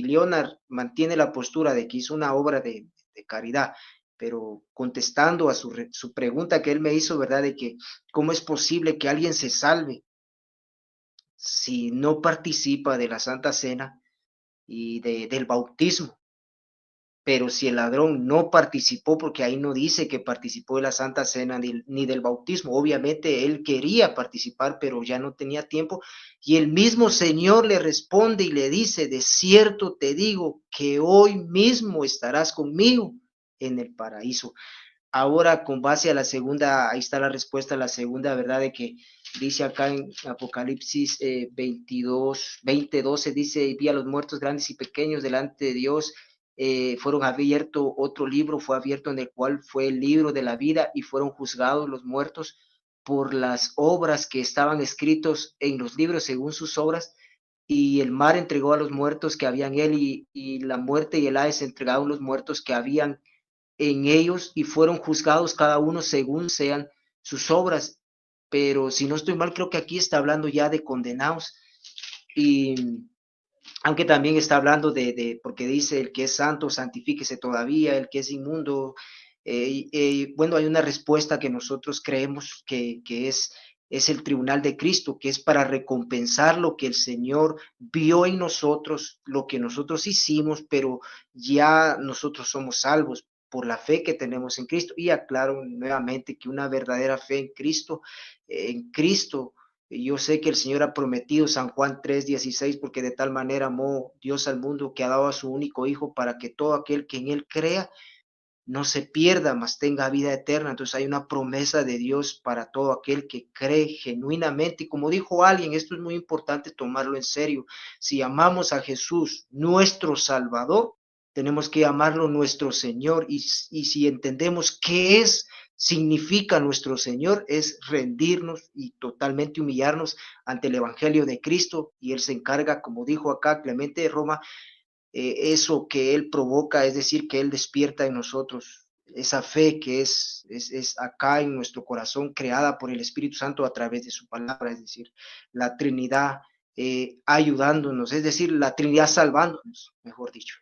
Leonard mantiene la postura de que hizo una obra de caridad, pero contestando a su pregunta que él me hizo, ¿verdad? De que cómo es posible que alguien se salve si no participa de la Santa Cena y del bautismo. Pero si el ladrón no participó, porque ahí no dice que participó de la Santa Cena ni del bautismo, obviamente él quería participar, pero ya no tenía tiempo, y el mismo Señor le responde y le dice, de cierto te digo que hoy mismo estarás conmigo en el paraíso. Ahora, con base a la segunda, ahí está la respuesta a la segunda, ¿verdad? De que dice acá en Apocalipsis 20:12, dice, vi a los muertos grandes y pequeños delante de Dios, fueron abierto otro libro, fue abierto en el cual fue el libro de la vida y fueron juzgados los muertos por las obras que estaban escritos en los libros según sus obras, y el mar entregó a los muertos que habían él, y la muerte y el Hades entregaron los muertos que habían en ellos y fueron juzgados cada uno según sean sus obras. Pero si no estoy mal, creo que aquí está hablando ya de condenados. Y aunque también está hablando porque dice el que es santo, santifíquese todavía, el que es inmundo. Bueno, hay una respuesta que nosotros creemos que es el tribunal de Cristo, que es para recompensar lo que el Señor vio en nosotros, lo que nosotros hicimos, pero ya nosotros somos salvos por la fe que tenemos en Cristo. Y aclaro nuevamente que una verdadera fe en Cristo, yo sé que el Señor ha prometido, San Juan 3:16, porque de tal manera amó Dios al mundo que ha dado a su único Hijo para que todo aquel que en Él crea no se pierda, mas tenga vida eterna. Entonces hay una promesa de Dios para todo aquel que cree genuinamente. Y como dijo alguien, esto es muy importante tomarlo en serio. Si amamos a Jesús, nuestro Salvador, tenemos que amarlo nuestro Señor. Y si entendemos qué significa nuestro Señor, es rendirnos y totalmente humillarnos ante el Evangelio de Cristo. Y Él se encarga, como dijo acá Clemente de Roma, eso que Él provoca, es decir, que Él despierta en nosotros esa fe que es acá en nuestro corazón, creada por el Espíritu Santo a través de su palabra, es decir, la Trinidad ayudándonos, es decir, la Trinidad salvándonos, mejor dicho.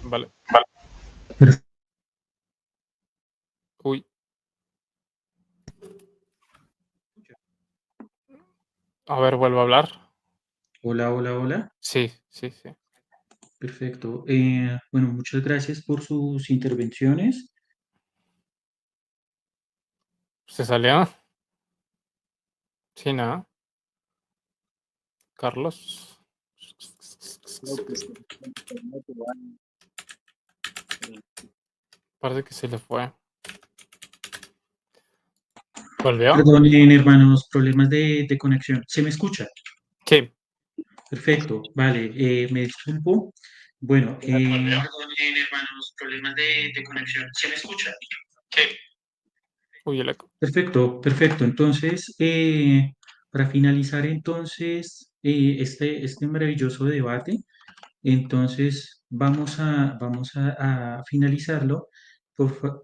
Vale. Perfecto. Uy. A ver, vuelvo a hablar. Hola, hola, hola. Sí, sí, sí. Perfecto. Bueno, muchas gracias por sus intervenciones. ¿Se salió? Sí, ¿no? Carlos. Creo que sí. Parece que se le fue. ¿Volvió? Perdonen, hermanos, problemas de conexión. ¿Se me escucha? Sí. Perfecto, vale, me disculpo. Bueno, ¿Volvió? perdonen, hermanos, problemas de conexión. ¿Se me escucha? Sí. Uy, el eco. Perfecto, perfecto. Entonces, para finalizar entonces este maravilloso debate, entonces vamos a finalizarlo.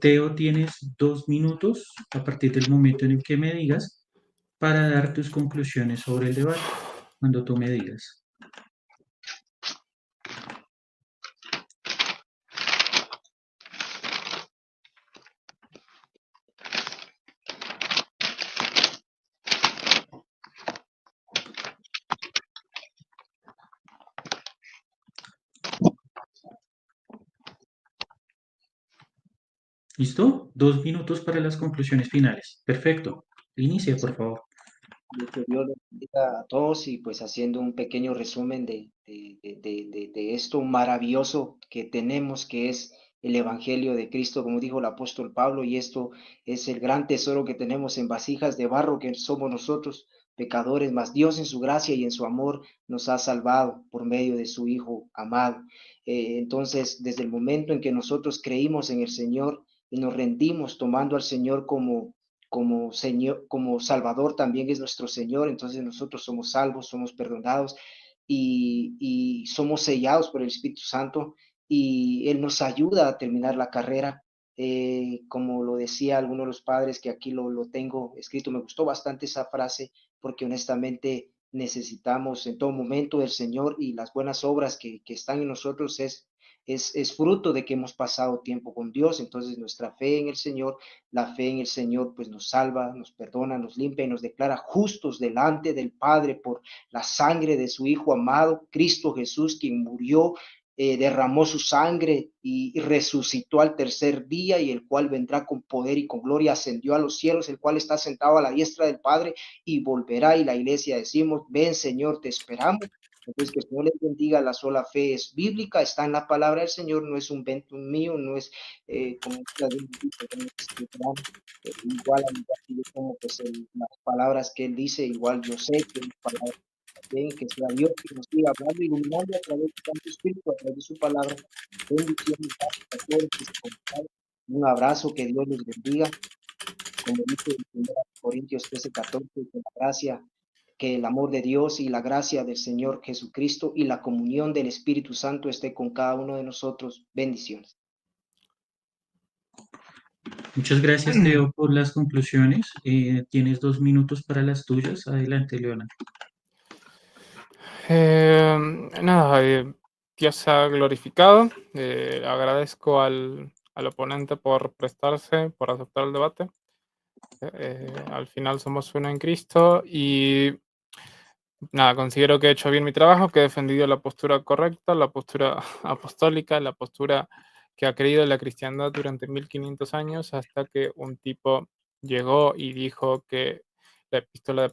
Teo, tienes 2 minutos a partir del momento en el que me digas para dar tus conclusiones sobre el debate, cuando tú me digas. ¿Listo? 2 minutos para las conclusiones finales. Perfecto. Inicia, por favor. Que Dios les bendiga a todos y pues haciendo un pequeño resumen de esto maravilloso que tenemos, que es el Evangelio de Cristo, como dijo el apóstol Pablo, y esto es el gran tesoro que tenemos en vasijas de barro, que somos nosotros, pecadores, mas Dios en su gracia y en su amor nos ha salvado por medio de su Hijo amado. Entonces, desde el momento en que nosotros creímos en el Señor y nos rendimos tomando al Señor como Señor, como Salvador también es nuestro Señor, entonces nosotros somos salvos, somos perdonados y somos sellados por el Espíritu Santo y Él nos ayuda a terminar la carrera. Como lo decía alguno de los padres, que aquí lo tengo escrito, me gustó bastante esa frase porque honestamente necesitamos en todo momento del Señor y las buenas obras que están en nosotros es fruto de que hemos pasado tiempo con Dios, entonces nuestra fe en el Señor, la fe en el Señor pues nos salva, nos perdona, nos limpia y nos declara justos delante del Padre por la sangre de su Hijo amado, Cristo Jesús, quien murió, derramó su sangre y resucitó al tercer día, y el cual vendrá con poder y con gloria, ascendió a los cielos, el cual está sentado a la diestra del Padre y volverá. Y la iglesia decimos, ven Señor, te esperamos. Entonces, que el Señor les bendiga. La sola fe es bíblica, está en la palabra del Señor, no es un invento mío, no es como muchas veces dice, igual a mí, yo como pues las palabras que él dice, igual yo sé que las palabras también, que sea Dios que nos siga hablando y iluminando a través de Santo Espíritu, a través de su palabra. Bendiciones a todos los que se conectaron. Un abrazo, que Dios les bendiga. Como dice en 1 Corintios 13:14, que la gracia Que el amor de Dios y la gracia del Señor Jesucristo y la comunión del Espíritu Santo esté con cada uno de nosotros. Bendiciones. Muchas gracias, Teo, por las conclusiones. Tienes 2 minutos para las tuyas. Adelante, Leona. Nada, Dios se ha glorificado. Agradezco al oponente por prestarse, por aceptar el debate. Al final somos uno en Cristo y nada, considero que he hecho bien mi trabajo, que he defendido la postura correcta, la postura apostólica, la postura que ha creído en la cristiandad durante 1500 años, hasta que un tipo llegó y dijo que la epístola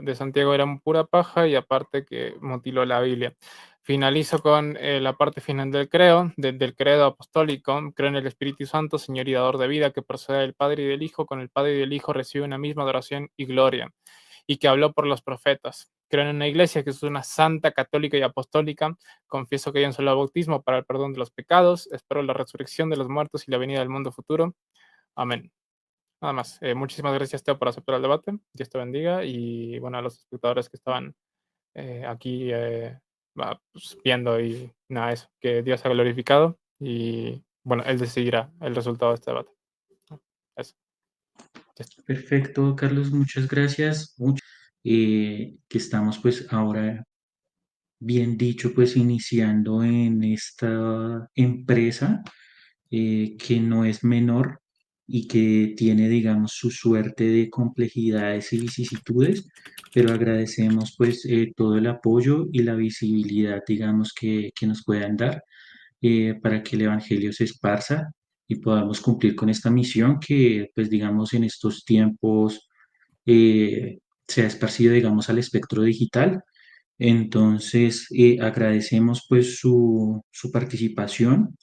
de Santiago era pura paja y aparte que mutiló la Biblia. Finalizo con la parte final del credo apostólico. Creo en el Espíritu Santo, Señor y dador de vida, que procede del Padre y del Hijo. Con el Padre y del Hijo recibe una misma adoración y gloria, y que habló por los profetas. Creo en una iglesia que es una santa, católica y apostólica. Confieso que hay un solo bautismo para el perdón de los pecados. Espero la resurrección de los muertos y la venida del mundo futuro. Amén. Nada más. Muchísimas gracias, Teo, por aceptar el debate. Dios te bendiga. Y bueno, a los espectadores que estaban aquí pues, viendo y nada, eso. Que Dios ha glorificado. Y bueno, Él decidirá el resultado de este debate. Eso. Perfecto, Carlos, muchas gracias. Que estamos pues ahora, bien dicho, pues iniciando en esta empresa que no es menor y que tiene, digamos, su suerte de complejidades y vicisitudes, pero agradecemos pues todo el apoyo y la visibilidad, digamos, que nos puedan dar para que el Evangelio se esparza y podamos cumplir con esta misión que, pues, digamos, en estos tiempos eh, se ha esparcido, digamos, al espectro digital. Entonces, agradecemos pues su participación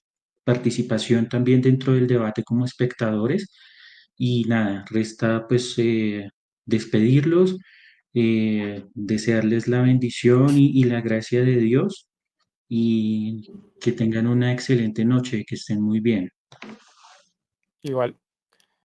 también dentro del debate como espectadores. Y nada, resta pues despedirlos, desearles la bendición y la gracia de Dios y que tengan una excelente noche, que estén muy bien. Igual.